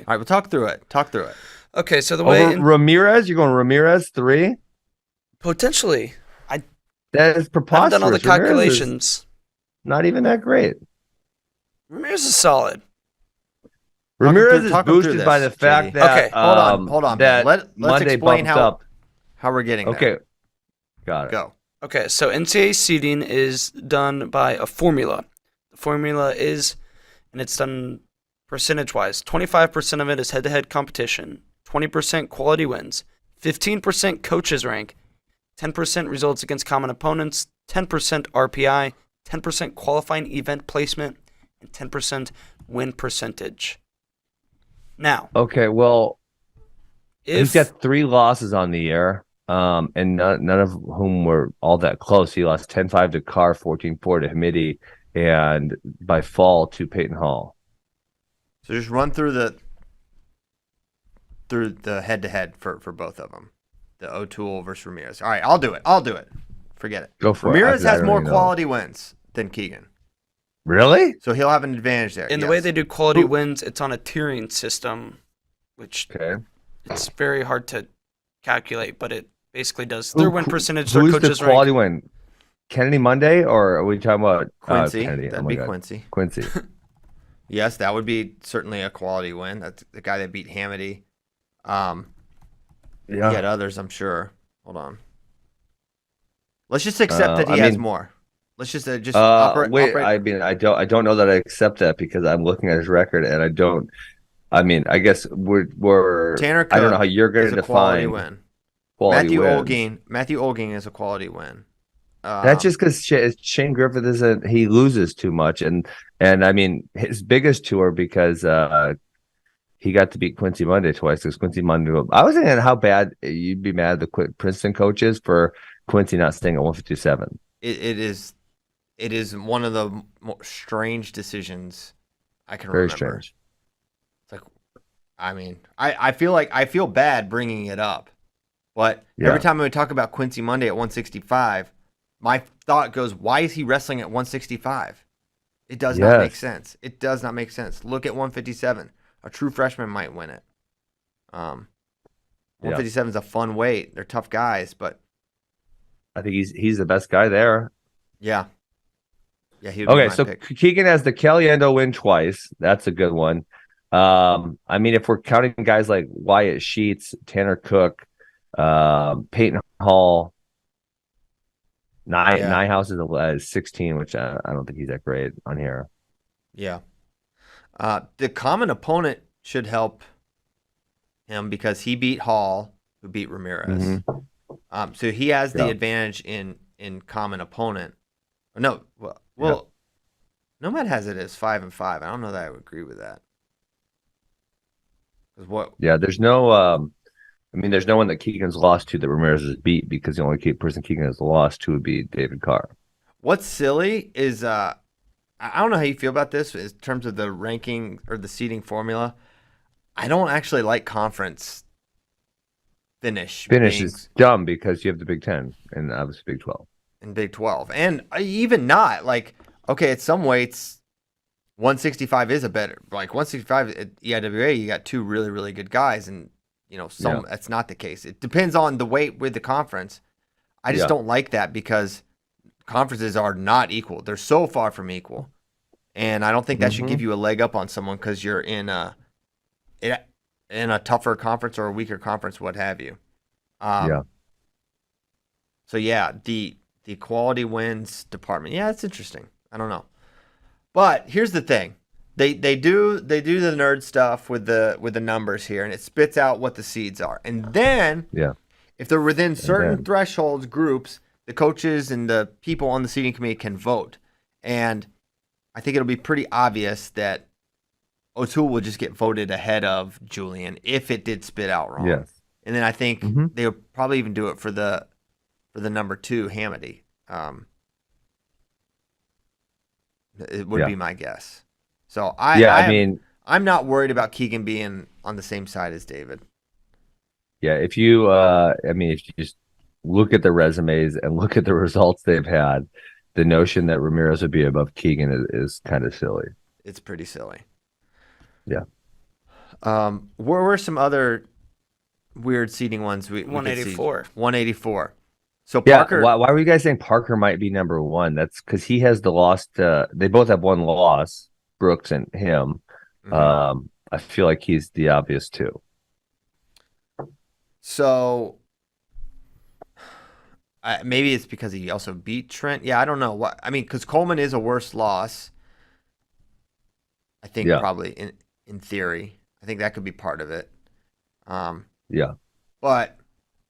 right, we'll talk through it. Okay, so the way Ramirez, you're going Ramirez 3? Potentially. That is preposterous. I haven't done all the calculations. Not even that great. Ramirez is solid. Ramirez is boosted by the fact that hold on. That let's Monday explain up. How we're getting there. Okay, got it. Go. Okay, so NCAA seeding is done by a formula. The formula is, and it's done percentage-wise. 25% of it is head-to-head competition. 20% quality wins. 15% coaches rank. 10% results against common opponents. 10% RPI. 10% qualifying event placement. And 10% win percentage. Now. Okay, well, he's got 3 losses on the year, and none of whom were all that close. He lost 10-5 to Carr, 14-4 to Hamidi, and by fall to Peyton Hall. So just run through the head-to-head for both of them. The O'Toole versus Ramirez. All right, I'll do it. Forget it. Go for Ramirez it. has more quality wins than Keegan. Really? So he'll have an advantage there. In the way they do quality wins, it's on a tiering system, which it's very hard to calculate, but it basically does their win percentage, their coaches rank. Who's the quality win? Kennedy Monday, or are we talking about Quincy? Kennedy? That'd be Quincy. Quincy. Yes, that would be certainly a quality win. That's the guy that beat Hamidi. You got others, I'm sure. Hold on. Let's just accept that he has more. Let's just operate. I mean, I don't know that I accept that because I'm looking at his record and I don't. I mean, I guess we're Tanner Cook. I don't know how you're going to define quality win. Matthew Olging is a quality win. That's just because Shane Griffith isn't. He loses too much, and I mean his biggest tour because he got to beat Quincy Monday twice. Because Quincy Monday, I was thinking how bad you'd be mad at the Princeton coaches for Quincy not staying at 157. It is one of the more strange decisions I can Very remember. Strange. It's like, I mean, I feel bad bringing it up, but every time we talk about Quincy Monday at 165, my thought goes, why is he wrestling at 165? It does not make sense. It does not make sense. Look at 157. A true freshman might win it. 157 is a fun weight. They're tough guys, but I think he's the best guy there. Yeah. Yeah, he would okay, be my so pick. Keegan has the Caliendo win twice. That's a good one. I mean, if we're counting guys like Wyatt Sheets, Tanner Cook, Peyton Hall, Nyhouse is 16, which I don't think he's that great on here. Yeah. The common opponent should help him because he beat Hall, who beat Ramirez. Mm-hmm. So he has the advantage in common opponent. No, well, Nomad has it as 5-5. I don't know that I would agree with that. Yeah, there's no. There's no one that Keegan's lost to that Ramirez has beat because the only person Keegan has lost to would be David Carr. What's silly is I don't know how you feel about this in terms of the ranking or the seeding formula. I don't actually like conference finish. Finish is dumb because you have the Big Ten and obviously Big 12. And Big 12. And even not, like, okay, at some weights, 165 is a better. Like, 165 at EIWA, you got two really, really good guys. And, that's not the case. It depends on the weight with the conference. I just don't like that because conferences are not equal. They're so far from equal. And I don't think that should give you a leg up on someone because you're in a tougher conference or a weaker conference, what have you. So, the quality wins department. Yeah, it's interesting. I don't know. But here's the thing. They do the nerd stuff with the numbers here, and it spits out what the seeds are. And then if they're within certain thresholds, groups, the coaches and the people on the seeding committee can vote. And I think it'll be pretty obvious that O'Toole will just get voted ahead of Julian if it did spit out wrong. Yes. And then I think they'll probably even do it for the number 2, Hamady. It would be my guess. So I'm not worried about Keegan being on the same side as David. Yeah, if you just look at the resumes and look at the results they've had, the notion that Ramirez would be above Keegan is kind of silly. It's pretty silly. Yeah. Where were some other weird seeding ones? 184. 184. So Parker. Why were you guys saying Parker might be number 1? That's because he has the loss. They both have one loss, Brooks and him. I feel like he's the obvious 2. So maybe it's because he also beat Trent. Yeah, I don't know. Because Coleman is a worse loss. I think probably in theory. I think that could be part of it. But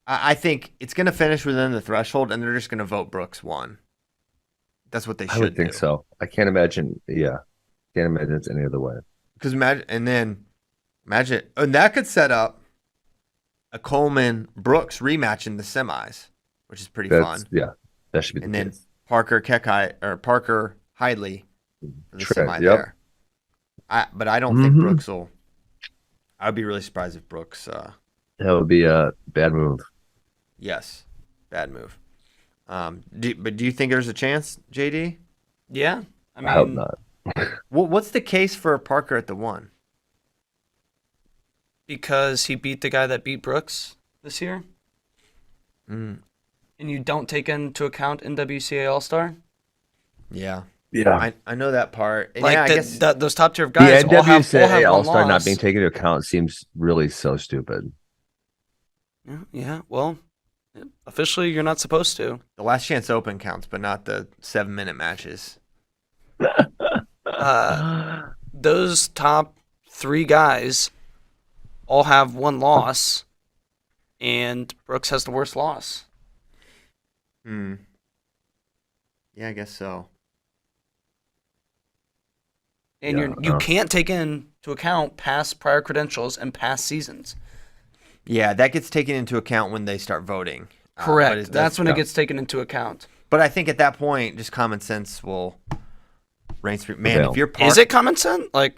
I think it's going to finish within the threshold, and they're just going to vote Brooks 1. That's what they should do. I would think so. I can't imagine. Yeah, can't imagine it's any other way. Because imagine, and that could set up a Coleman Brooks rematch in the semis, which is pretty fun. Yeah, that should be. And then Parker Hidley for the semi there. But I don't think Brooks will. I would be really surprised if Brooks. That would be a bad move. Yes, bad move. But do you think there's a chance, JD? Yeah, I hope not. What's the case for Parker at the 1? Because he beat the guy that beat Brooks this year. And you don't take into account NWCA All-Star? Yeah. Yeah. I know that part. And like I guess those top tier guys the all have All-Star one not loss. being taken into account seems really so stupid. Yeah, well, officially you're not supposed to. the Last Chance Open counts, but not the 7-minute matches. Those top 3 guys all have one loss, and Brooks has the worst loss. Yeah, I guess so. And you can't take into account past prior credentials and past seasons. Yeah, that gets taken into account when they start voting. Correct. That's when it gets taken into account. But I think at that point, just common sense will reign supreme. Man, if you're Is it common sense? Like,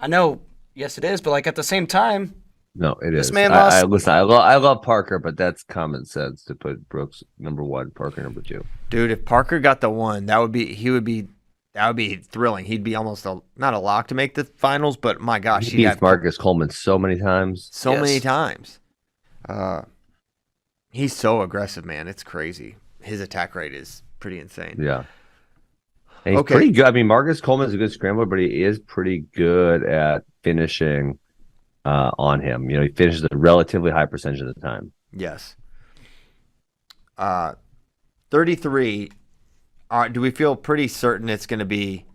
I know, yes, it is, but like at the same time, no, it is. This man lost. Listen, I love Parker, but that's common sense to put Brooks number 1, Parker number 2. Dude, if Parker got the 1, that would be That would be thrilling. He'd be almost not a lock to make the finals, but my gosh, he beats Marcus Coleman so many times. Many times. He's so aggressive, man. It's crazy. His attack rate is pretty insane. Yeah. And he's pretty good. I mean, Marcus Coleman's a good scrambler, but he is pretty good at finishing on him. You know, he finishes a relatively high percentage of the time. Yes. 33. Do we feel pretty certain it's going to be?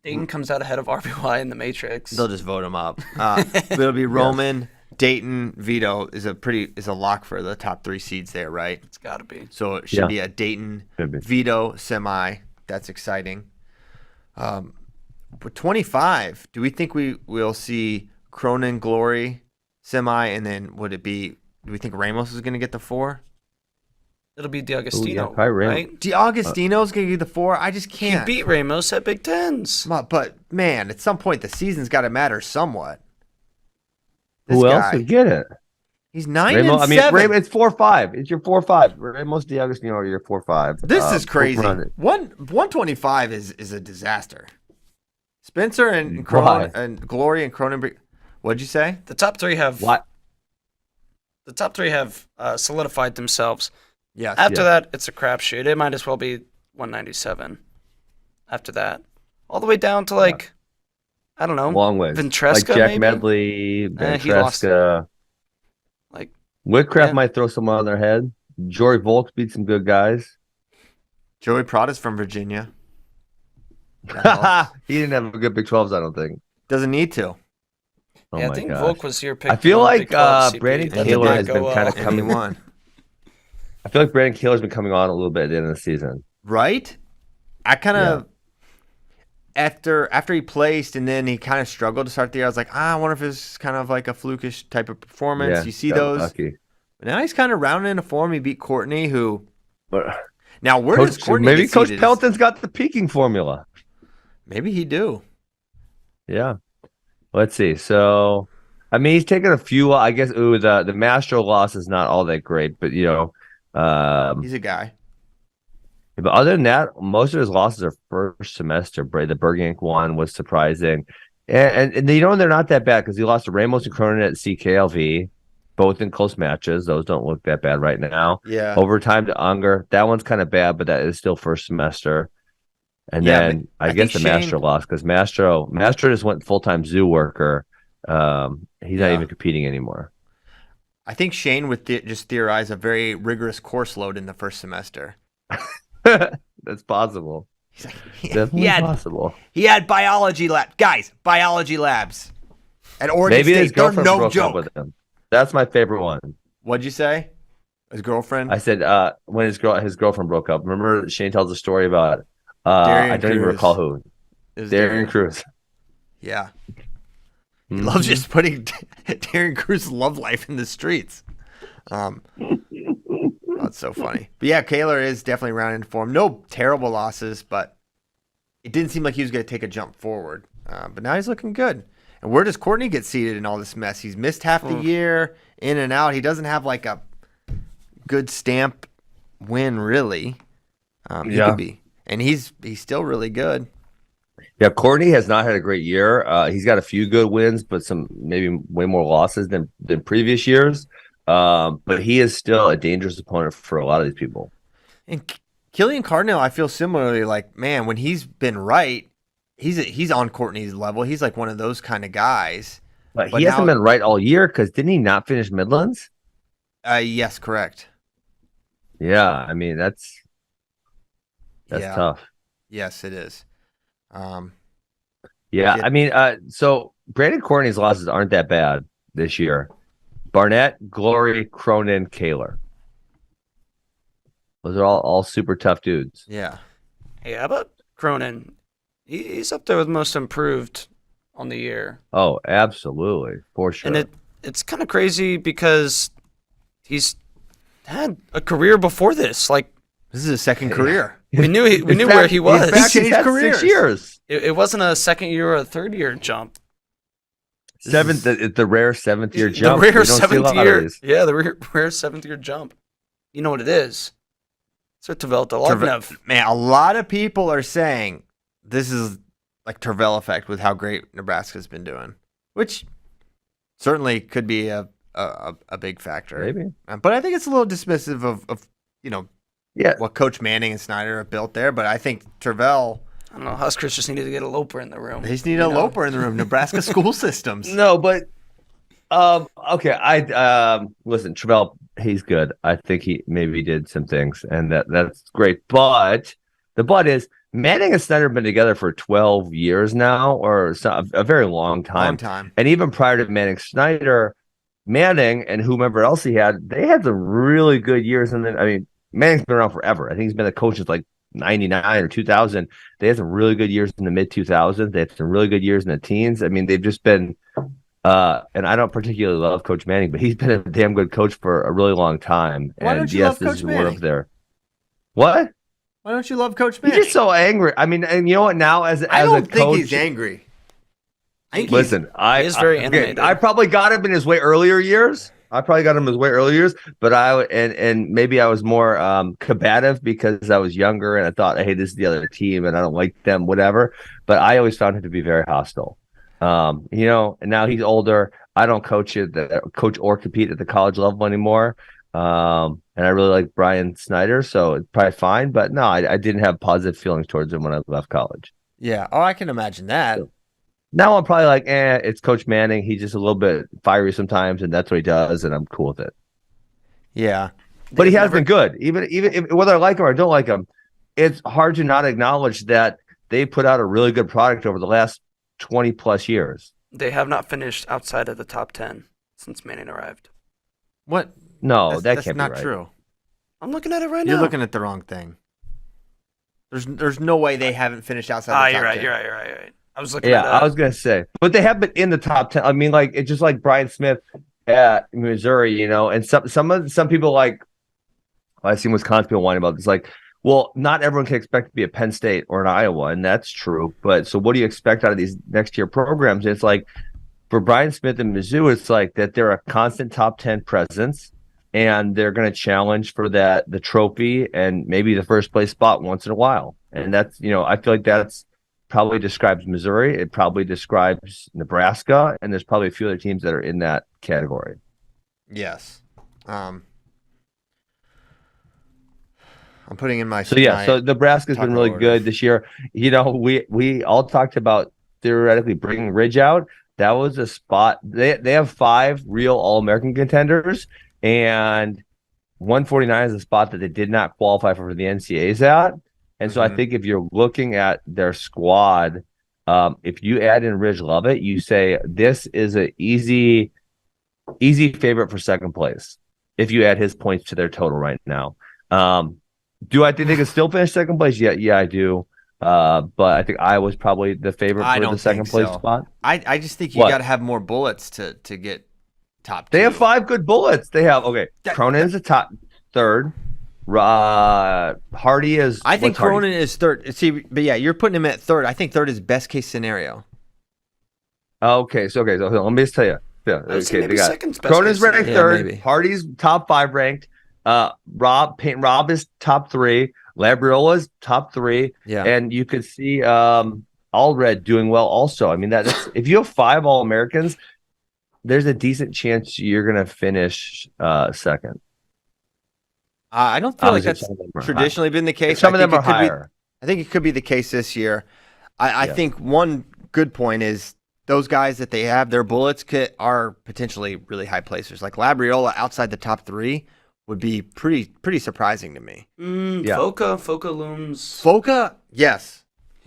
Dayton comes out ahead of RBY in the Matrix. They'll just vote him up. But it'll be Roman, Dayton, Vito is a lock for the top 3 seeds there, right? It's got to be. So it should be a Dayton, Vito semi. That's exciting. But 25, do we think we'll see Cronin, Glory, semi, and then would it be? Do we think Ramos is going to get the 4? It'll be DiAgostino, right? DiAgostino's going to get the 4? I just can't. He beat Ramos at Big Tens. But, man, at some point, the season's got to matter somewhat. Who else would get it? He's 9-7. I mean, it's 4-5. It's your 4-5. Ramos, DiAgostino are your 4-5. This is crazy. 125 is a disaster. Spencer and Glory and Cronenberg. What'd you say? The top 3 have what? The top 3 have solidified themselves. Yes. After that, it's a crapshoot. It might as well be 197. After that, all the way down to I don't know, long ways. Ventresca, like Jack maybe? Medley, Ventresca. Whitcraft might throw someone on their head. Jory Volk beat some good guys. Joey Prada's from Virginia. He didn't have a good Big 12s, I don't think. Doesn't need to. I think Volk was your pick. I feel like Brandon Kaler has been kind of coming on. I feel like Brandon Kaler's been coming on a little bit at the end of the season. Right? I kind of after he placed and then he kind of struggled to start the year, I was like, I wonder if it's kind of like a flukish type of performance. Yeah, you see those. Lucky. But now he's kind of rounding into form. He beat Courtney, who now where does Courtney maybe get Coach seated? Pelton's got the peaking formula. Maybe he do. Yeah. Let's see. So, I mean, he's taken a few. I guess. The Mastro loss is not all that great, but he's a guy. But other than that, most of his losses are first semester. The Berg one was surprising, and they're not that bad because he lost to Ramos and Cronin at CKLV, both in close matches. Those don't look that bad right now. Yeah. Overtime to Unger, that one's kind of bad, but that is still first semester. And then I guess the Mastro lost because Mastro just went full-time zoo worker. He's not even competing anymore. I think Shane would just theorize a very rigorous course load in the first semester. That's possible. He's like, definitely possible. He had biology labs. Guys, biology labs. At Oregon Maybe State, his girlfriend no broke joke. up with him. That's my favorite one. What'd you say? His girlfriend? I said when his girlfriend broke up. Remember Shane tells a story about I don't even recall who. Darian Cruz. Yeah. He loves just putting Darian Cruz's love life in the streets. That's so funny. But yeah, Kaler is definitely rounding form. No terrible losses, but it didn't seem like he was going to take a jump forward. But now he's looking good. And where does Courtney get seated in all this mess? He's missed half the year, in and out. He doesn't have like a good stamp win, really. He could be. And he's still really good. Yeah, Courtney has not had a great year. He's got a few good wins, but some maybe way more losses than previous years. But he is still a dangerous opponent for a lot of these people. And Killian Cardinal, I feel similarly. Like, man, when he's been right, he's on Courtney's level. He's like one of those kind of guys. But he hasn't been right all year because didn't he not finish Midlands? Yes, correct. Yeah, I mean that's tough. Yes, it is. I mean, so Brandon Courtney's losses aren't that bad this year. Barnett, Glory, Cronin, Kaler. Those are all super tough dudes. Yeah. Hey, how about Cronin? He's up there with most improved on the year. Oh, absolutely. For sure. And it's kind of crazy because he's had a career before this. Like, this is his second career. We knew where he was. He changed careers. 6 years. It wasn't a second year or a third year jump. The rare seventh year jump. The rare seventh year. Yeah, the rare seventh year jump. You know what it is? So Tvelta Lognev. Man, a lot of people are saying this is like Tervel effect with how great Nebraska's been doing, which certainly could be a big factor. Maybe. But I think it's a little dismissive of what Coach Manning and Snyder have built there. But I think Tervel, I don't know. Huskers just needed to get a Loper in the room. they just need a Loper in the room. Nebraska school systems. No, but okay. Listen, Tervel, he's good. I think he maybe did some things, and that's great. But the but is Manning and Snyder have been together for 12 years now, or a very long time. And even prior to Manning, Snyder, Manning and whomever else he had, they had some really good years. And then, I mean, Manning's been around forever. I think he's been a coach since like 99 or 2000. They had some really good years in the mid 2000s. They had some really good years in the teens. I mean, they've just been, and I don't particularly love Coach Manning, but he's been a damn good coach for a really long time. Why don't you love Coach Manning? There. What? Why don't you love Coach Manning? He's just so angry. I mean, and you know what? Now, as I don't a coach, think he's angry. Listen, he is very animated. I probably got him in his way earlier years. But and maybe I was more combative because I was younger and I thought, hey, this is the other team and I don't like them, whatever. But I always found him to be very hostile. And now he's older. I don't coach or compete at the college level anymore. And I really like Brian Snyder, so it's probably fine. But no, I didn't have positive feelings towards him when I left college. Yeah. Oh, I can imagine that. So, now I'm probably like, it's Coach Manning. He's just a little bit fiery sometimes, and that's what he does, and I'm cool with it. Yeah. But he has been good. Even if, whether I like him or I don't like him, it's hard to not acknowledge that they put out a really good product over the last 20 plus years. They have not finished outside of the top 10 since Manning arrived. What? No, that's can't not be right. true. I'm looking at it right now. You're looking at the wrong thing. There's no way they haven't finished outside the top 10. You're right. I was looking at I was gonna say, but they have been in the top 10. I mean, like it's just like Brian Smith at Missouri, and some people like I see Wisconsin people whining about this. Like, well, not everyone can expect to be at Penn State or an Iowa, and that's true. But so, what do you expect out of these next year programs? It's like for Brian Smith and Mizzou, it's like that they're a constant top 10 presence, and they're going to challenge for the trophy and maybe the first place spot once in a while. And that's I feel like that's probably describes Missouri. It probably describes Nebraska, and there's probably a few other teams that are in that category. Yes. I'm putting in my so Nebraska's been really good this year. We all talked about theoretically bringing Ridge out. That was a spot. They have 5 real All-American contenders, and 149 is a spot that they did not qualify for the NCAAs at. And so I think if you're looking at their squad, if you add in Ridge Lovett, you say this is an easy favorite for second place if you add his points to their total right now. Do I think they can still finish second place? Yeah, I do. But I think Iowa's probably the favorite for the second place spot. I just think you got to have more bullets to get top 2. They have 5 good bullets. They have Cronin's a top 3rd. Hardy is. I think Cronin is 3rd. See, but yeah, you're putting him at 3rd. I think 3rd is best case scenario. Okay, so let me just tell you. Yeah, okay, they got Cronin's ranked 3rd. Hardy's top 5 ranked. Rob is top 3. Labriola's top 3. Yeah, and you could see Allred doing well also. I mean that's if you have 5 All-Americans, there's a decent chance you're gonna finish second. I don't feel like that's traditionally been the case. Some of them are higher. I think it could be the case this year. I think one good point is those guys that they have, their bullets are potentially really high placers. Like Labriola outside the top 3 would be pretty surprising to me. Foca looms. Foca, yes.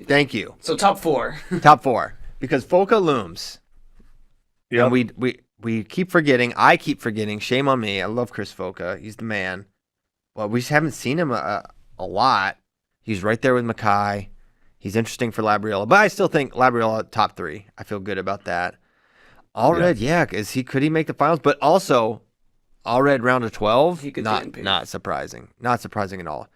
Thank you. So top 4. Top 4. Because Foca looms. Yeah. And we keep forgetting. I keep forgetting. Shame on me. I love Chris Foca. He's the man. Well, we just haven't seen him a lot. He's right there with Mackay. He's interesting for Labriola, but I still think Labriola top 3. I feel good about that. Allred, could he make the finals? But also, Allred round of 12, he could not surprising. Not surprising at all.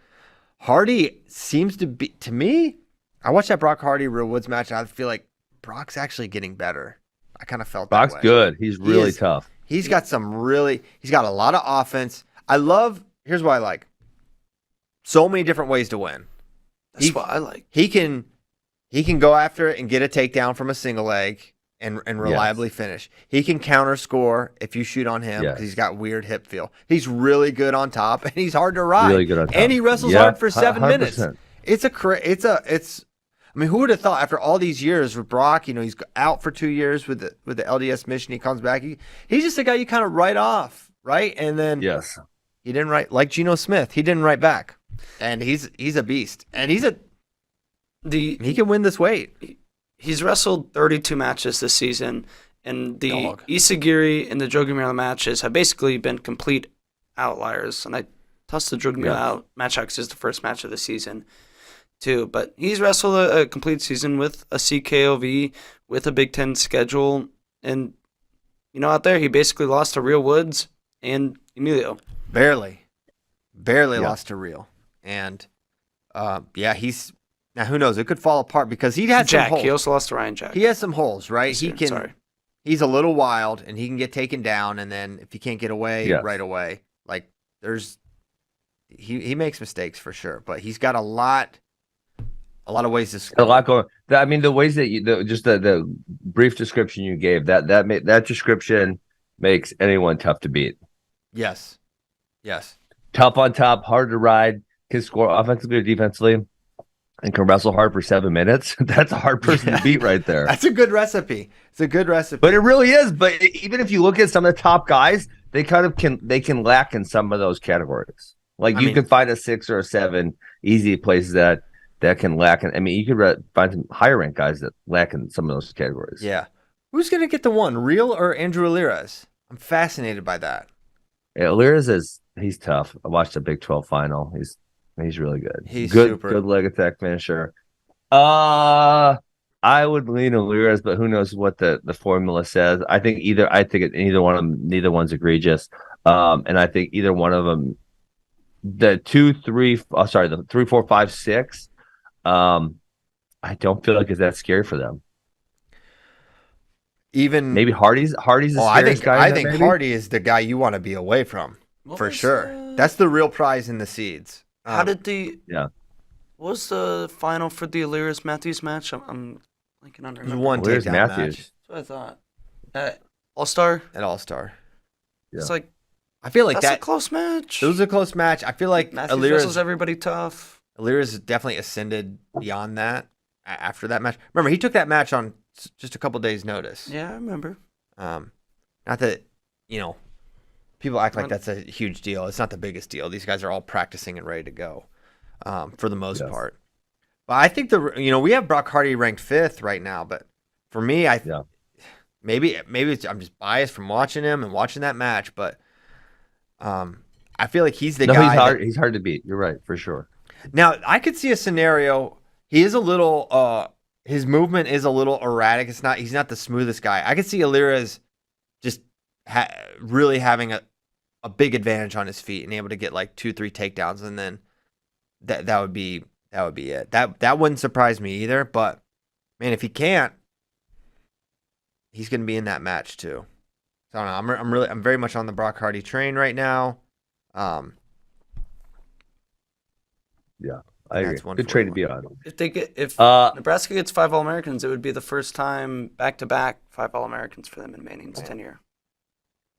Hardy seems to be, to me, I watched that Brock Hardy Real Woods match, and I feel like Brock's actually getting better. I kind of felt Brock's that way. good. He's really tough. He's got he's got a lot of offense. Here's what I like. So many different ways to win. That's what I like. He can He can go after it and get a takedown from a single leg and reliably finish. He can counter score if you shoot on him because he's got weird hip feel. He's really good on top, and he's hard to ride. Really good on top. And he wrestles hard for 7 100%. minutes. I mean, who would have thought after all these years with Brock, he's out for 2 years with the LDS mission. He comes back. He's just a guy you kind of write off, right? And then he didn't write like Geno Smith. He didn't write back, and he's a beast, and he can win this weight. He's wrestled 32 matches this season, and the Isagiri and the Jogimura matches have basically been complete outliers. And I tossed the Jogimura out match because it's the first match of the season, too. But he's wrestled a complete season with a CKOV, with a Big Ten schedule. And, out there, he basically lost to Real Woods and Emilio. Barely lost to Real. And, he's... Now, who knows? It could fall apart because he had some holes. He also lost to Ryan Jack. He has some holes, right? He's a little wild, and he can get taken down, and then if he can't get away right away, he makes mistakes for sure. But he's got a lot of ways to score. A lot going. I mean, the ways that the brief description you gave, that description makes anyone tough to beat. Yes. Tough on top, hard to ride, can score offensively or defensively, and can wrestle hard for 7 minutes. That's a hard person to beat right there. That's a good recipe. It's a good recipe. But it really is. But even if you look at some of the top guys, they can lack in some of those categories. You can find a 6 or a 7 easy places that can lack. You could find some higher ranked guys that lack in some of those categories. Yeah. Who's going to get the one, Real or Andrew Alirez? I'm fascinated by that. Yeah, Alirez he's tough. I watched the Big 12 final. He's really good. He's good leg attack finisher. I would lean Alirez, but who knows what the formula says. I think either one of them, neither one's egregious. And I think either one of them, the 3, 4, 5, 6. I don't feel like it's that scary for them. Even maybe Hardy's a scariest guy. I think Hardy is the guy you want to be away from for sure. That's the real prize in the seeds. How did what was the final for the Alirez Matthews match? I'm blanking on. It was one takedown match. That's what I thought. At All-Star. Yeah. It's I feel like that's a close match. It was a close match. I feel like Matthews wrestles everybody tough. Alirez definitely ascended beyond that after that match. Remember, he took that match on just a couple days' notice. Yeah, I remember. Not that people act like that's a huge deal. It's not the biggest deal. These guys are all practicing and ready to go, for the most part. But I think we have Brock Hardy ranked 5th right now. But for me, maybe I'm just biased from watching him and watching that match. But I feel like he's the guy. He's hard to beat. You're right, for sure. Now I could see a scenario. He is a little. His movement is a little erratic. He's not the smoothest guy. I could see Alirez just really having a big advantage on his feet and able to get 2-3 takedowns, and then that would be it. That wouldn't surprise me either. But man, if he can't, he's going to be in that match too. So I don't know. I'm very much on the Brock Hardy train right now. I agree. Good trade to be on. If Nebraska gets 5 All-Americans, it would be the first time back-to-back 5 All-Americans for them in Manning's tenure.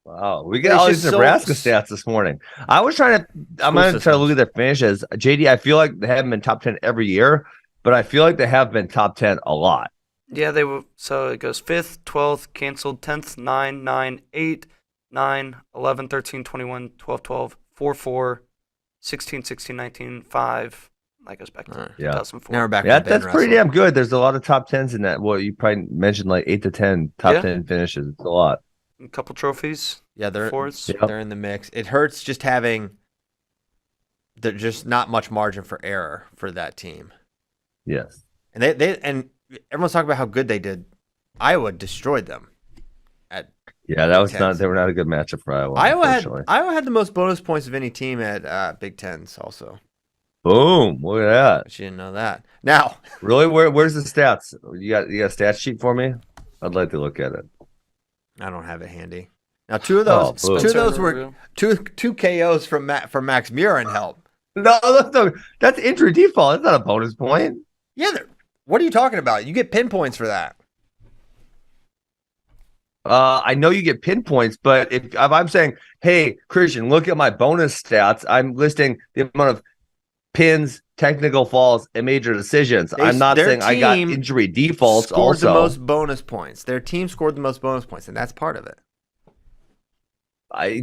Wow, we get all these Nebraska stats this morning. I'm going to try to look at their finishes. JD, I feel like they haven't been top 10 every year, but I feel like they have been top 10 a lot. Yeah, they were. So it goes 5th, 12th, canceled, 10th, 9, 9, 8, 9, 11, 13, 21, 12, 12, 4, 4, 16, 16, 19, 5. That goes back to 2004. Now we're back. That's pretty damn good. There's a lot of top 10s in that. Well, you probably mentioned 8 to 10 top 10 finishes. It's a lot. A couple trophies. Yeah, they're in the mix. It hurts just having there's just not much margin for error for that team. Yes. And they everyone's talking about how good they did. Iowa destroyed them. They were not a good matchup for Iowa. Iowa had the most bonus points of any team at Big Tens also. Boom! Look at that. She didn't know that. Now, really, where's the stats? You got a stat sheet for me? I'd like to look at it. I don't have it handy. Now, two of those were two KOs from Max Murin help. No, that's injury default. That's not a bonus point. Yeah, What are you talking about? You get pinpoints for that. I know you get pinpoints, but if I'm saying, hey, Christian, look at my bonus stats, I'm listing the amount of pins, technical falls, and major decisions. I'm not saying I got injury defaults. Scored the most bonus points. Their team scored the most bonus points, and that's part of it.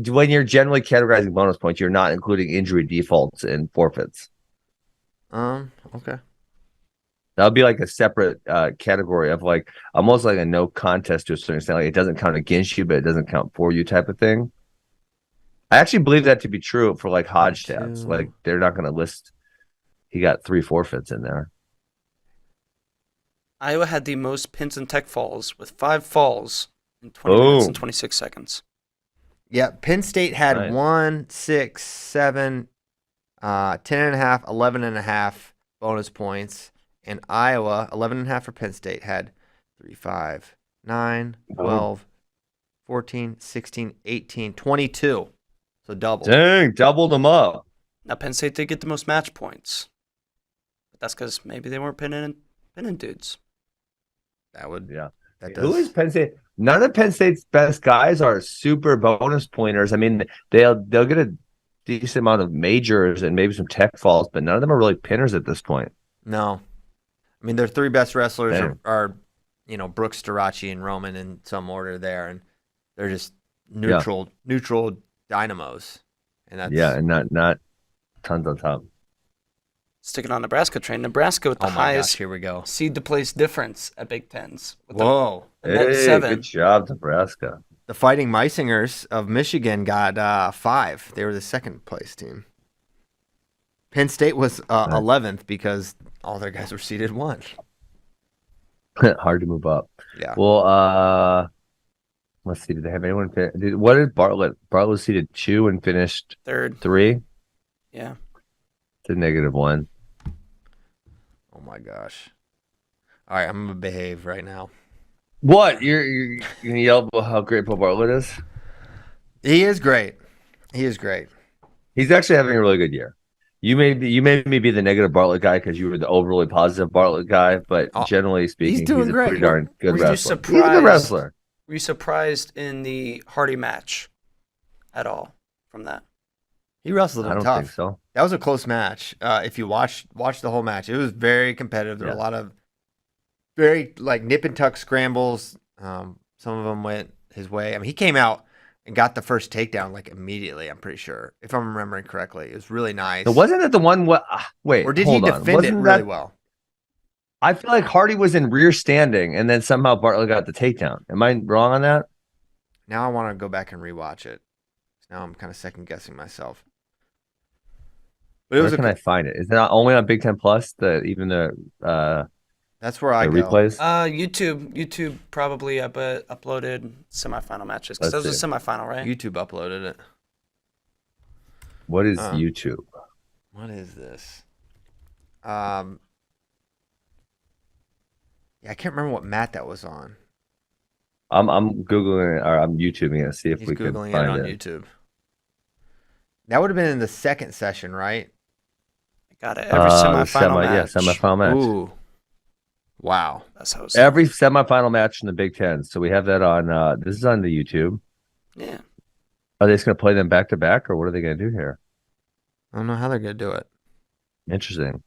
When you're generally categorizing bonus points, you're not including injury defaults and forfeits. Okay. That would be like a separate category of like almost like a no contest to a certain extent. Like it doesn't count against you, but it doesn't count for you type of thing. I actually believe that to be true for like Hodge stats. Like they're not going to list. He got 3 forfeits in there. Iowa had the most pins and tech falls with 5 falls in 20 minutes and 26 seconds. Yeah, Penn State had 1, 6, 7, 10.5, 11.5 bonus points. And Iowa, 11.5 for Penn State, had 3, 5, 9, 12, 14, 16, 18, 22. So double. Dang, doubled them up. Now, Penn State did get the most match points. But that's because maybe they weren't pinning dudes. That would, yeah. That does. Who is Penn State? None of Penn State's best guys are super bonus pointers. I mean, they'll get a decent amount of majors and maybe some tech falls, but none of them are really pinners at this point. No. I mean, their 3 best wrestlers are Brooks, Starachi, and Roman in some order there, and they're just neutral dynamos. And that's and not tons on top. Sticking on Nebraska train, Nebraska with the highest here we go. seed to place difference at Big Tens. Whoa. Hey, 7. Good job, Nebraska. The Fighting Meissingers of Michigan got 5. They were the second place team. Penn State was 11th because all their guys were seeded 1. Hard to move up. Yeah. Well, let's see. Did they have anyone? What did Bartlett? Bartlett was seeded 2 and finished 3. Yeah. It's a -1. Oh my gosh. All right, I'm gonna behave right now. What? You're gonna yell about how great Paul Bartlett is? He is great. He's actually having a really good year. You made me be the negative Bartlett guy because you were the overly positive Bartlett guy, but generally speaking, he's a pretty darn good wrestler. He's a good wrestler. Were you surprised in the Hardy match at all from that? He wrestled him tough. I don't think so. That was a close match. If you watch the whole match, it was very competitive. There were a lot of very nip and tuck scrambles. Some of them went his way. I mean, he came out and got the first takedown immediately. I'm pretty sure, if I'm remembering correctly. It was really nice. So wasn't it the one? Wait, or did he defend it really well? I feel like Hardy was in rear standing, and then somehow Bartlett got the takedown. Am I wrong on that? Now I want to go back and rewatch it. Now I'm kind of second guessing myself. But Where can I find it? Is it not only on Big Ten Plus? That's where I go. Replays. YouTube probably uploaded semifinal matches because that was a semifinal, right? YouTube uploaded it. What is YouTube? What is this? Yeah, I can't remember what mat that was on. I'm googling it, or I'm YouTubing it. See if we can find it on YouTube. That would have been in the second session, right? Got it. Every semifinal match. Yeah, semifinal match. Ooh. Wow. That's how every semifinal match in the Big Ten. So we have that on, this is on the YouTube. Yeah. Are they just going to play them back to back, or what are they going to do here? I don't know how they're going to do it. Interesting.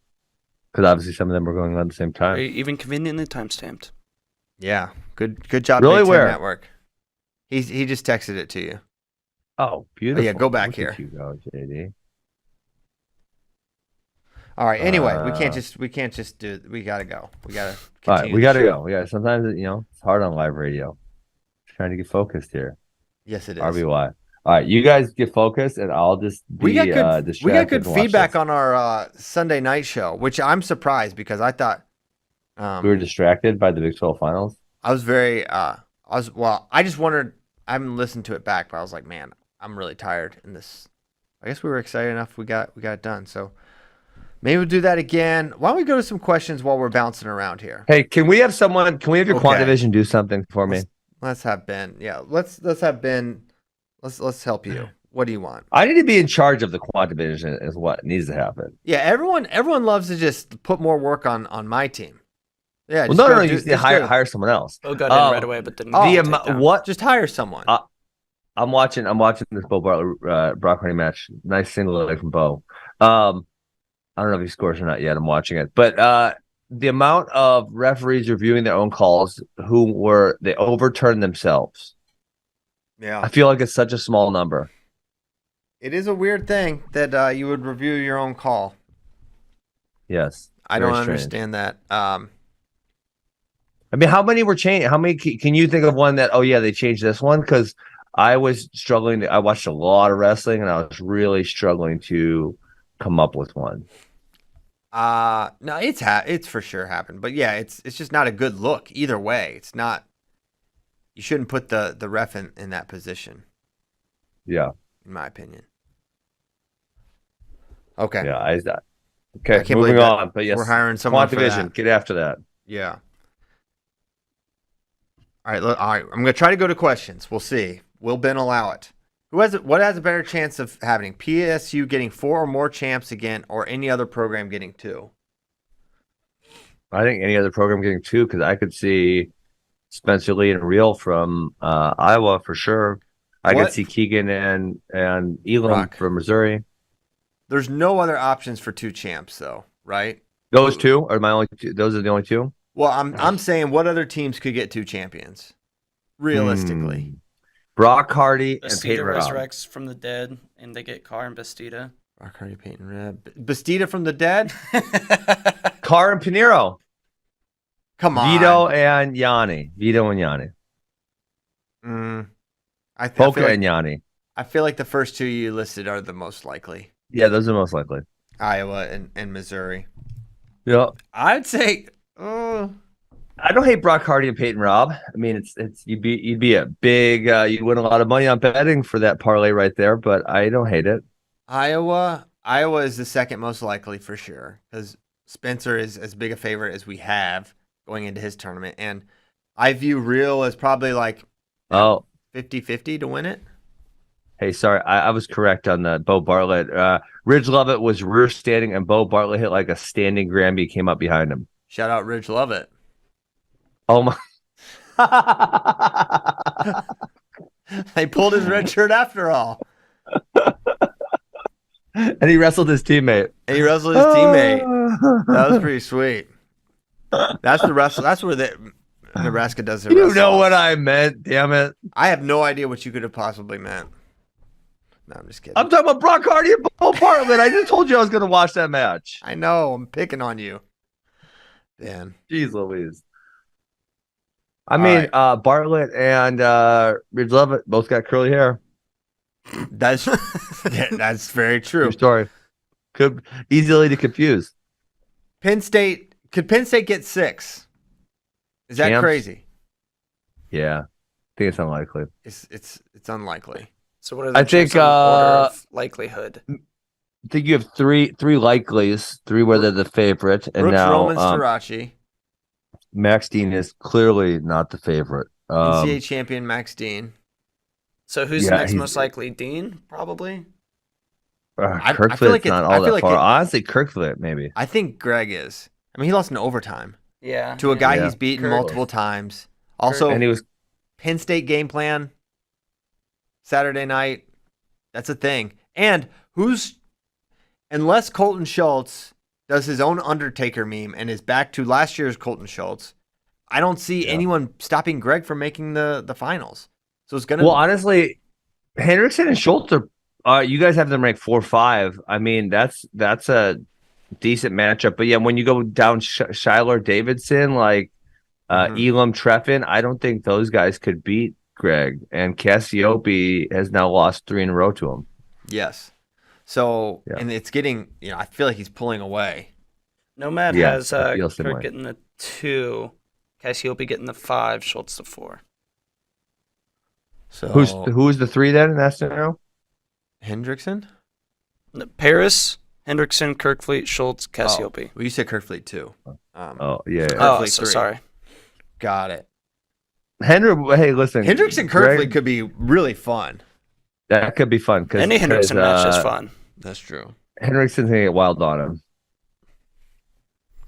Because obviously some of them are going on at the same time. Or even conveniently time-stamped. Yeah. Good job, really, Big Ten where? Network. He just texted it to you. Oh, beautiful. Oh, yeah, go back here. You go, JD. All right. Anyway, we can't just do. We gotta go. We gotta. All right, we gotta go. Yeah. Sometimes it's hard on live radio. Trying to get focused here. Yes, it is. RBY. All right, you guys get focused, and I'll just be distracted. We got good feedback on our Sunday night show, which I'm surprised because I thought we were distracted by the Big 12 finals. I was very. I just wondered. I haven't listened to it back, but I was like, man, I'm really tired. In this, I guess we were excited enough. We got it done. So. Maybe we'll do that again. Why don't we go to some questions while we're bouncing around here? Hey, can we have your quant division do something for me? Let's have Ben. Yeah, let's have Ben. Let's help you. What do you want? I need to be in charge of the quant division is what needs to happen. Yeah, everyone loves to just put more work on my team. Yeah. Well, no. You need to hire someone else. Bo got in right away, but didn't. What? Just hire someone. I'm watching this Bo Bartlett Brock Hardy match. Nice single leg from Bo. I don't know if he scores or not yet. I'm watching it, but the amount of referees reviewing their own calls they overturned themselves. Yeah, I feel like it's such a small number. It is a weird thing that you would review your own call. Yes, I don't understand that. I mean, how many were changed? How many can you think of one that? Oh yeah, they changed this one because I was struggling. I watched a lot of wrestling, and I was really struggling to come up with one. No, it's for sure happened, but yeah, it's just not a good look either way. It's not. You shouldn't put the ref in that position. Yeah, in my opinion. Okay. Yeah, okay. Moving on, but yes, we're hiring someone for division. that. Get after that. Yeah. All right. I'm going to try to go to questions. We'll see. Will Ben allow it? What has a better chance of happening? PSU getting 4 or more champs again, or any other program getting 2? I think any other program getting 2 because I could see Spencer Lee and Real from Iowa for sure. I could see Keegan and Elam from Missouri. There's no other options for 2 champs, though, right? Those 2 are my only 2. Those are the only 2. Well, I'm saying what other teams could get 2 champions, realistically? Brock Hardy and Bastida Peyton Robb. resurrects from the dead, and they get Carr and Bastida. Brock Hardy, Peyton Robb. Bastida from the dead? Carr and Panero. Come on. Vito and Yanni. Polka and Yanni. I feel like the first 2 you listed are the most likely. Yeah, those are most likely. Iowa and Missouri. Yeah. I'd say... I don't hate Brock Hardy and Peyton Robb. I mean, it's you'd be a big you'd win a lot of money on betting for that parlay right there, but I don't hate it. Iowa is the second most likely for sure because Spencer is as big a favorite as we have going into his tournament, and I view Real as probably like 50-50 to win it. Hey, sorry, I was correct on the Bo Bartlett. Ridge Lovett was rear standing, and Bo Bartlett hit like a standing Granby, came up behind him. Shout out Ridge Lovett. Oh my! They pulled his red shirt after all, and he wrestled his teammate. That was pretty sweet. That's the wrestle. That's where Nebraska does their. You know what I meant? Damn it! I have no idea what you could have possibly meant. No, I'm just kidding. I'm talking about Brock Hardy and Bo Bartlett. I just told you I was going to watch that match. I know. I'm picking on you. Dan. Jeez Louise. I mean, Bartlett and Ridge Lovett both got curly hair. That's very true. True story. Could easily to confuse. Penn State get 6? Is that Champs? Crazy? Yeah, I think it's unlikely. It's unlikely. So what are the chances in order of likelihood? I think you have three likelies, 3 where they're the favorite, and Brooks, now Roman, Starachi. Max Dean is clearly not the favorite. NCAA champion Max Dean. So who's the next most likely? Dean, probably? Kirkford's not all that far. Honestly, Kirkford, maybe. I think Greg is. I mean, he lost in overtime. Yeah. To a guy he's beaten multiple times. Also, and he was Penn State game plan, Saturday night. That's a thing. And unless Colton Schultz does his own Undertaker meme and is back to last year's Colton Schultz, I don't see anyone stopping Greg from making the finals. So it's gonna. Well, honestly, Hendrickson and Schultz are. You guys have them ranked 4-5. I mean, that's a decent matchup. But yeah, when you go down Shyler Davidson, like Elam Treffin, I don't think those guys could beat Greg. And Cassiope has now lost 3 in a row to him. Yes. So, and it's getting, I feel like he's pulling away. Nomad has Kirk getting the 2, Cassiope getting the 5, Schultz the 4. So who's the 3 then in that scenario? Hendrickson? Paris, Hendrickson, Kirkfleet, Schultz, Cassiope. Well, you said Kirkfleet too. Sorry. Got it. Hey, listen. Hendrickson Kirkfleet could be really fun. That could be fun. Any Hendrickson match is fun. That's true. Hendrickson's going to get wild on him.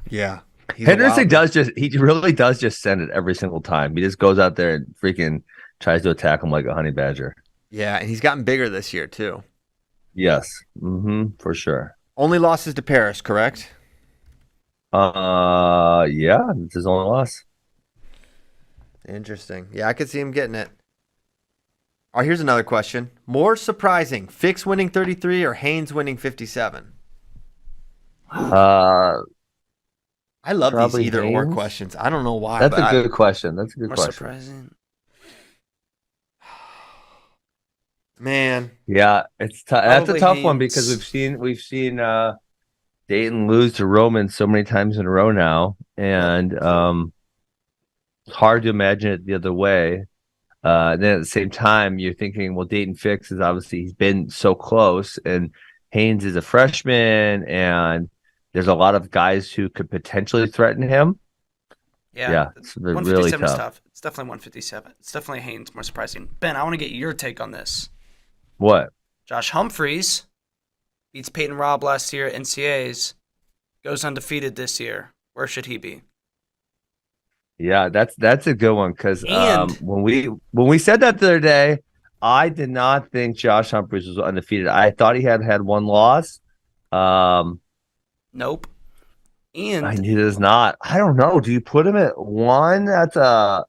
Yeah. He's a Henderson wild he really does just send it every single time. He just goes out there and freaking tries to attack him like a honey badger. Yeah, and he's gotten bigger this year too. Yes, for sure. Only losses to Paris, correct? Yeah, it's his only loss. Interesting. Yeah, I could see him getting it. All right, here's another question. More surprising, Fix winning 33 or Haynes winning 57? I love these Probably either or Haynes. questions. I don't know why. That's a good question. That's a good More question. surprising. Man. Yeah, it's tough. That's a Probably tough one Haynes. because we've seen Dayton lose to Roman so many times in a row now, and it's hard to imagine it the other way. Then at the same time, you're thinking, well, Dayton Fix is obviously he's been so close, and Haynes is a freshman, and there's a lot of guys who could potentially threaten him. Yeah, it's really 157 is tough. tough. It's definitely 157. It's definitely Haynes more surprising. Ben, I want to get your take on this. What? Josh Humphreys beats Peyton Robb last year at NCAAs, goes undefeated this year. Where should he be? Yeah, that's a good one because And- when we said that the other day, I did not think Josh Humphreys was undefeated. I thought he had one loss. Nope. And He does not. I don't know. Do you put him at one? That's a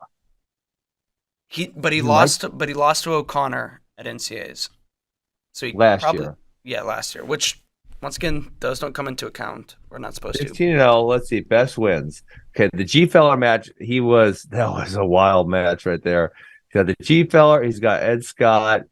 he You lost to O'Connor at NCAAs. So he last probably, year. Yeah, last year. Which once again, those don't come into account. We're not supposed to. 16-0. Let's see. Best wins. Okay, the G Feller match. That was a wild match right there. He's got the G Feller. He's got Ed Scott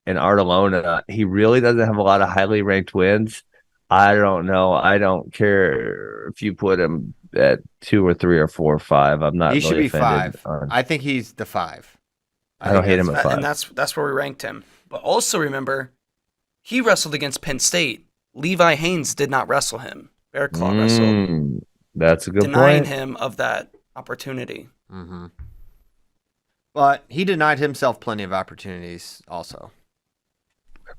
and Artelona. He really doesn't have a lot of highly ranked wins. I don't know. I don't care if you put him at 2 or 3 or 4 or 5. I'm not. He really should be offended 5. on- I think he's the 5. I don't hate him at that's 5. And that's where we ranked him. But also remember, he wrestled against Penn State. Levi Haynes did not wrestle him. Bear Claw wrestled, That's a good denying point. him of that opportunity. Mm-hmm. But he denied himself plenty of opportunities also.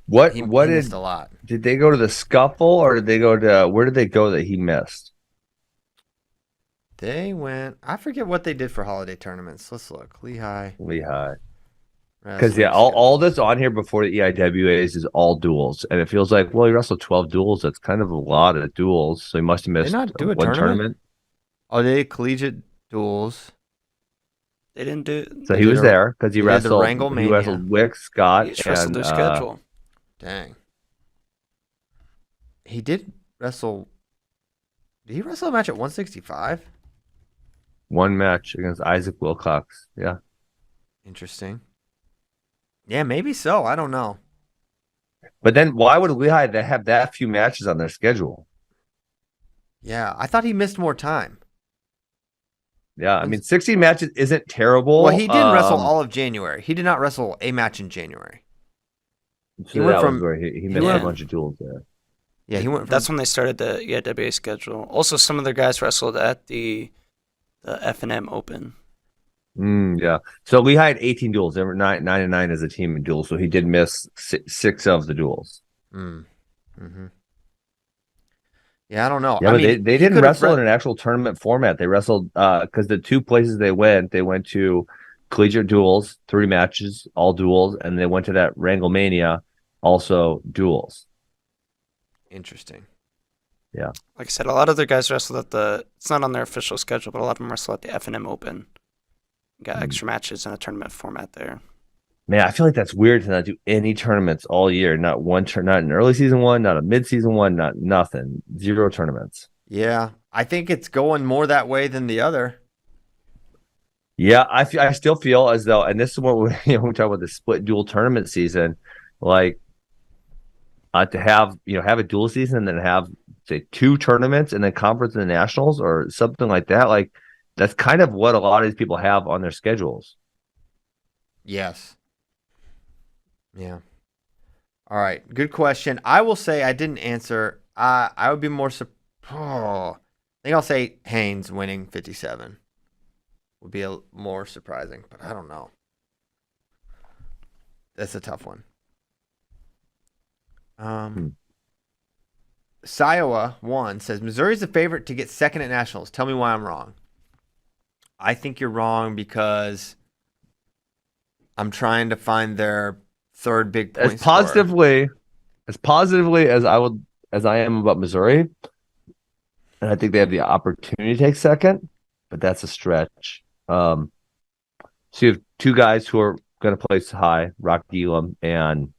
What He did missed a lot. Did they go to the scuffle or did they go to where did they go that he missed? They went. I forget what they did for holiday tournaments. Let's look. Lehigh. Lehigh. Because wrestling all that's on here before the EIWAs is all duels, and it feels like he wrestled 12 duels. That's kind of a lot of duels, so he must have missed not do a one tournament? Oh, they did collegiate duels. They didn't do. So They he did was a- there because he they did the wrestled. Wranglemania. He wrestled Wick, Scott, He just wrestled and their schedule. Dang. He did wrestle. Did he wrestle a match at 165? one match against Isaac Wilcox. Yeah, Interesting. Yeah, maybe so. I don't know. but then why would Lehigh they have that few matches on their schedule? Yeah, I thought he missed more time. Yeah, I mean 16 matches isn't terrible. Well, he didn't wrestle all of January. He did not wrestle a match in January. So he went that from- was where he missed Yeah. a bunch of duels there. Yeah, he went from. That's when they started the EIWA schedule. Also, some of their guys wrestled at the F&M Open. Yeah. So Lehigh had 18 duels. They were 9-9 as a team in duels. So he did miss 6 of the duels. Mm-hmm. Yeah, I don't know. Yeah, I but mean, they he didn't could've wrestle in an actual tournament format. They wrestled because the 2 places they went to collegiate duels, 3 matches, all duels, and they went to that Wranglemania, also duels. Interesting. Like I said, a lot of their guys wrestled at it's not on their official schedule, but a lot of them wrestled at the F&M Open. Got extra matches in a tournament format there. Man, I feel like that's weird to not do any tournaments all year. Not an early season one, not a mid season one, not nothing. 0 tournaments. Yeah, I think it's going more that way than the other. Yeah, I still feel as though, and this is what we talk about the split dual tournament season, like to have a dual season and then have say 2 tournaments and then conference and the nationals or something like that. Like that's kind of what a lot of these people have on their schedules. Yes. Yeah. All right. Good question. I will say I didn't answer. I would be more. I think I'll say Haynes winning 57 would be more surprising, but I don't know. That's a tough one. Siowa 1 says, Missouri's the favorite to get second at nationals. Tell me why I'm wrong. I think you're wrong because I'm trying to find their third big point scorer. As positively as I am about Missouri, and I think they have the opportunity to take second, but that's a stretch. So you have two guys who are going to place high, Rock Elam and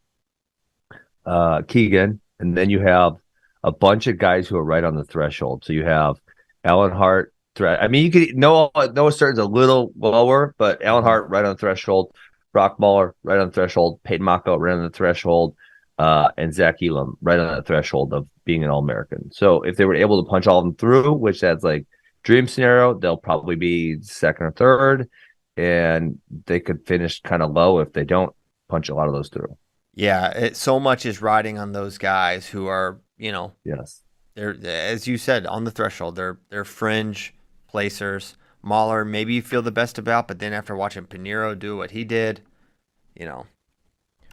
Keegan, and then you have a bunch of guys who are right on the threshold. So you have Alan Hart. I mean, you could Noah Sturton's a little lower, but Alan Hart right on the threshold, Brock Muller right on the threshold, Peyton Mako right on the threshold, and Zach Elam right on the threshold of being an All-American. So if they were able to punch all of them through, which that's like dream scenario, they'll probably be second or third, and they could finish kind of low if they don't punch a lot of those through. Yeah, so much is riding on those guys who are, yes, they're, as you said, on the threshold. They're fringe placers. Mahler, maybe you feel the best about, but then after watching Panero do what he did,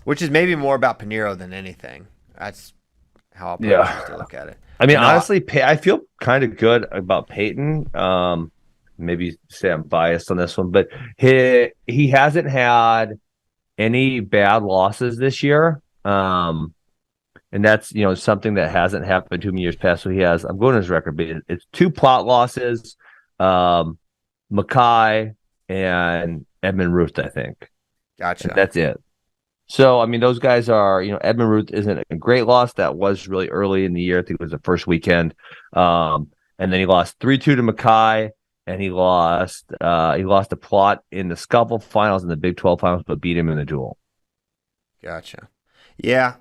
which is maybe more about Panero than anything. That's how I'll to look at it. I mean, honestly, I feel kind of good about Peyton. Maybe say I'm biased on this one, but he hasn't had any bad losses this year. And that's, something that hasn't happened to him in years past. So he has, I'm going to his record, but it's 2 plot losses, Mackay and Edmund Ruth, I think. Gotcha. And that's it. So, I mean, those guys are, Edmund Ruth isn't a great loss. That was really early in the year. I think it was the first weekend. And then he lost 3-2 to Mackay, and he lost a plot in the Scuffle finals and the Big 12 finals, but beat him in the duel. Gotcha. Yeah.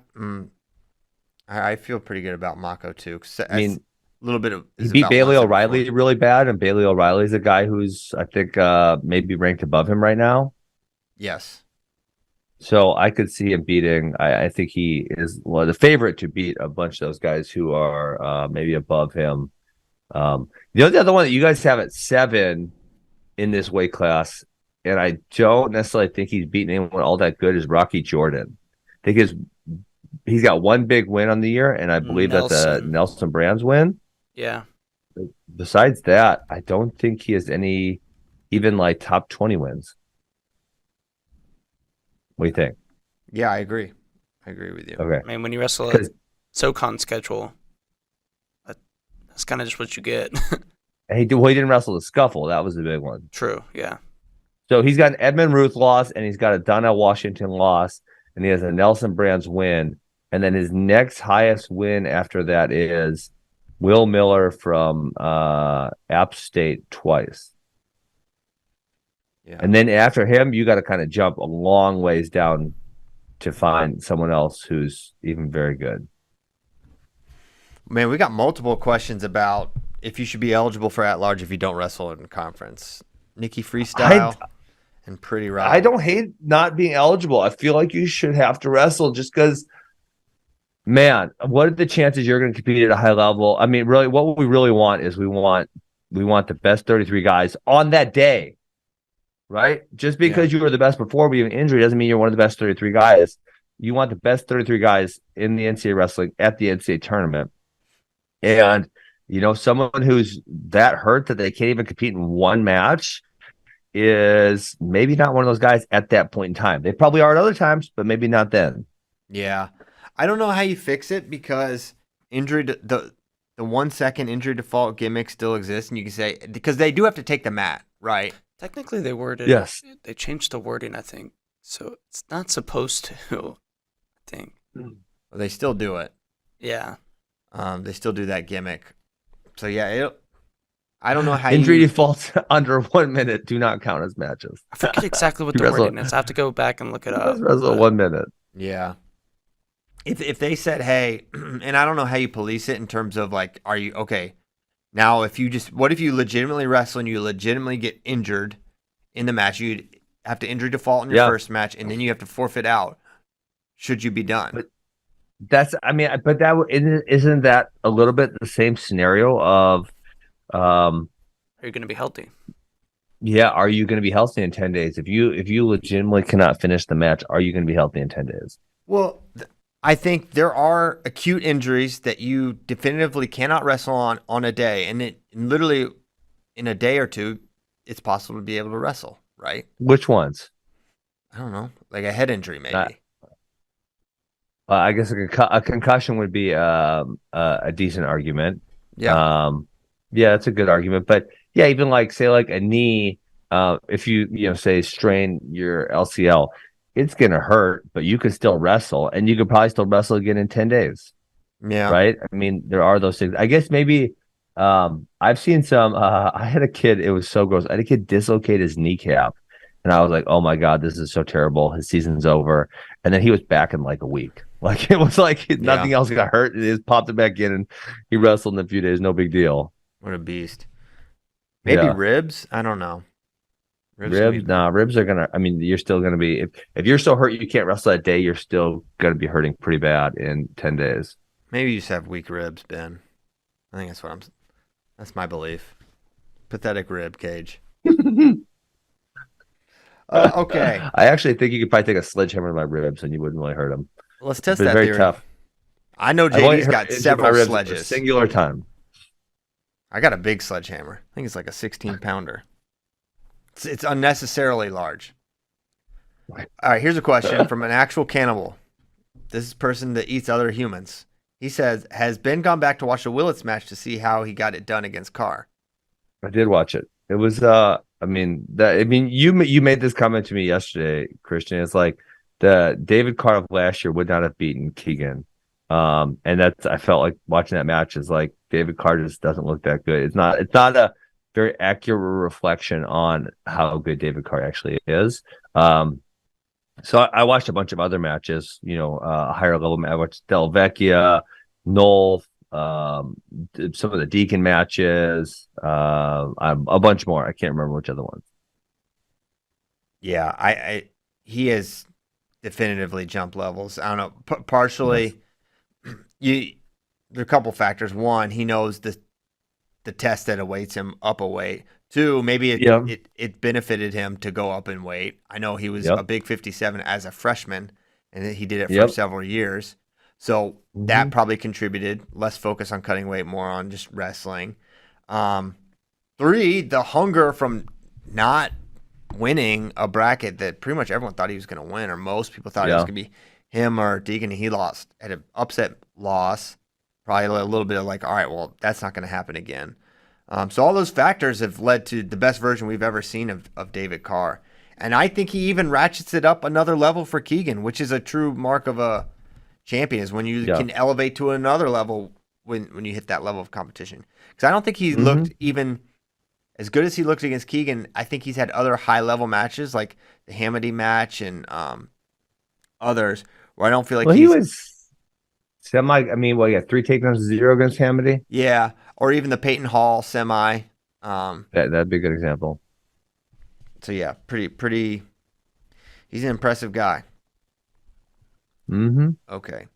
I feel pretty good about Mako too. I mean, a little bit of he beat Bailey O'Reilly really bad, and Bailey O'Reilly's a guy who's I think maybe ranked above him right now. Yes. So I could see him beating. I think he is the favorite to beat a bunch of those guys who are maybe above him. The other one that you guys have at 7 in this weight class, and I don't necessarily think he's beaten anyone all that good, is Rocky Jordan. I think he's got one big win on the year, and I believe that's a Nelson Brands win. Yeah. Besides that, I don't think he has any even like top 20 wins. What do you think? Yeah, I agree. I agree with you. Okay. I mean, when you wrestle a SoCon schedule, that's kind of just what you get. And he didn't wrestle the Scuffle. That was the big one. True, yeah. So he's got an Edmund Ruth loss, and he's got a Donnell Washington loss, and he has a Nelson Brands win. And then his next highest win after that is Will Miller from App State twice. Yeah. And then after him, you got to kind of jump a long ways down to find someone else who's even very good. Man, we got multiple questions about if you should be eligible for at-large if you don't wrestle in conference. Nikki Freestyle and Pretty Rock. I don't hate not being eligible. I feel like you should have to wrestle just because, man, what are the chances you're going to compete at a high level? I mean, really, what we really want is we want the best 33 guys on that day, right? Just because you were the best before we have an injury doesn't mean you're one of the best 33 guys. You want the best 33 guys in the NCAA wrestling at the NCAA tournament. And, someone who's that hurt that they can't even compete in one match is maybe not one of those guys at that point in time. They probably are at other times, but maybe not then. Yeah. I don't know how you fix it because the 1 second injury default gimmick still exists. And you can say, because they do have to take the mat, right? Technically, they worded yes. They changed the wording, I think. So it's not supposed to, I think. Well, they still do it. Yeah. They still do that gimmick. So, yeah, I don't know how injury defaults under 1 minute do not count as matches. I forget exactly what the wording is. I have to go back and look it up. Wrestle 1 minute. Yeah. If they said, hey, and I don't know how you police it in terms of like, are you okay? Now, what if you legitimately wrestle and you legitimately get injured in the match? You'd have to injury default in your first match, and then you have to forfeit out. Should you be done? But isn't that a little bit the same scenario of, are you going to be healthy? Yeah, are you going to be healthy in 10 days? If you legitimately cannot finish the match, are you going to be healthy in 10 days? Well, I think there are acute injuries that you definitively cannot wrestle on a day, and literally in a day or two, it's possible to be able to wrestle, right? Which ones? I don't know, like a head injury maybe. I guess a concussion would be a decent argument. Yeah. Yeah, that's a good argument. But yeah, even like say like a knee, if you say strain your LCL, it's gonna hurt, but you can still wrestle, and you could probably still wrestle again in 10 days. Yeah. Right. I mean, there are those things. I guess maybe I've seen some. I had a kid. It was so gross. I had a kid dislocate his kneecap, and I was like, "Oh my god, this is so terrible. His season's over." And then he was back in like a week. Like it was like nothing else got hurt. It just popped it back in, and he wrestled in a few days. No big deal. What a beast. Maybe ribs. I don't know. Ribs. Nah, ribs are gonna. I mean, you're still gonna be if you're so hurt you can't wrestle that day. You're still gonna be hurting pretty bad in 10 days. Maybe you just have weak ribs, Ben. I think that's my belief. Pathetic rib cage. Okay. I actually think you could probably take a sledgehammer to my ribs and you wouldn't really hurt them. Let's test that very theory. Tough. I know JD's got several sledges. A singular time. I got a big sledgehammer. I think it's like a 16-pounder. It's unnecessarily large. All right, here's a question from an actual cannibal. This is a person that eats other humans. He says, has Ben gone back to watch the Willits match to see how he got it done against Carr? I did watch it. It was you made this comment to me yesterday, Christian. It's like the David Carr of last year would not have beaten Keegan. And that's I felt like watching that match is like David Carr just doesn't look that good. It's not a very accurate reflection on how good David Carr actually is. So I watched a bunch of other matches, a higher level match. I watched Del Vecchia, Nolf, some of the Deacon matches, a bunch more. I can't remember which other ones. Yeah, he has definitively jumped levels. I don't know. Partially, there are a couple factors. One, he knows the test that awaits him up a weight. Two, maybe it benefited him to go up in weight. I know he was a big 57 as a freshman, and he did it for several years. So that probably contributed. Less focus on cutting weight, more on just wrestling. Three, the hunger from not winning a bracket that pretty much everyone thought he was going to win, or most people thought it was going to be him or Deacon, and he lost at an upset loss. Probably a little bit of like, all right, well, that's not going to happen again. So all those factors have led to the best version we've ever seen of David Carr. And I think he even ratchets it up another level for Keegan, which is a true mark of a champion, is when you can elevate to another level when you hit that level of competition. Because I don't think he looked even as good as he looked against Keegan. I think he's had other high-level matches, like the Hamady match and others, where I don't feel like he was semi. I mean, he had 3 takedowns to 0 against Hamady. Yeah, or even the Peyton Hall semi. That'd be a good example. So yeah, pretty. He's an impressive guy. Okay.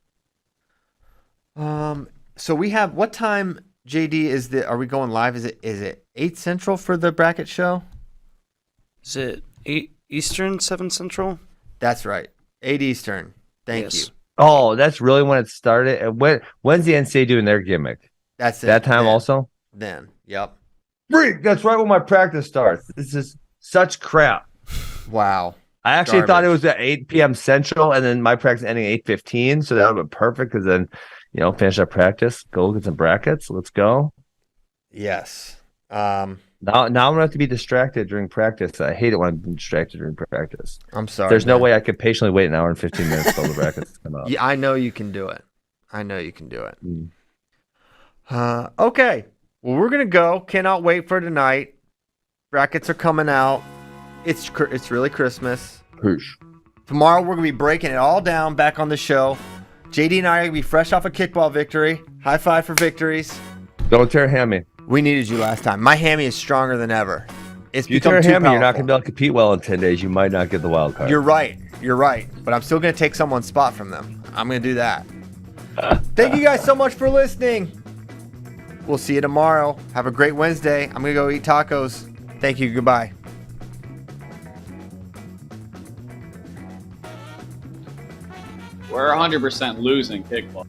So we have, what time, JD, are we going live? Is it 8 Central for the bracket show? Is it 8 Eastern, 7 Central? That's right. 8 Eastern. Thank you. Oh, that's really when it started. When's the NCAA doing their gimmick? That's it. That time also? Then, yep. Freak, that's right when my practice starts. This is such crap. Wow. I actually thought it was at 8 p.m. Central, and then my practice ending 8:15, so that would have been perfect, because then, finish up practice, go get some brackets, let's go. Yes. Now I'm going to have to be distracted during practice. I hate it when I'm distracted during practice. I'm sorry. There's no way I could patiently wait an hour and 15 minutes until the brackets come out. Yeah, I know you can do it. Okay. Well, we're going to go. Cannot wait for tonight. Brackets are coming out. It's really Christmas. Poosh. Tomorrow we're going to be breaking it all down back on the show. JD and I are going to be fresh off a kickball victory. High five for victories. Don't tear a hammy. We needed you last time. My hammy is stronger than ever. It's you tear a hammy, you're not going to be able to compete well in 10 days. You might not get the wild card. You're right. But I'm still going to take someone's spot from them. I'm going to do that. Thank you guys so much for listening. We'll see you tomorrow. Have a great Wednesday. I'm going to go eat tacos. Thank you. Goodbye. we're 100% losing kickball.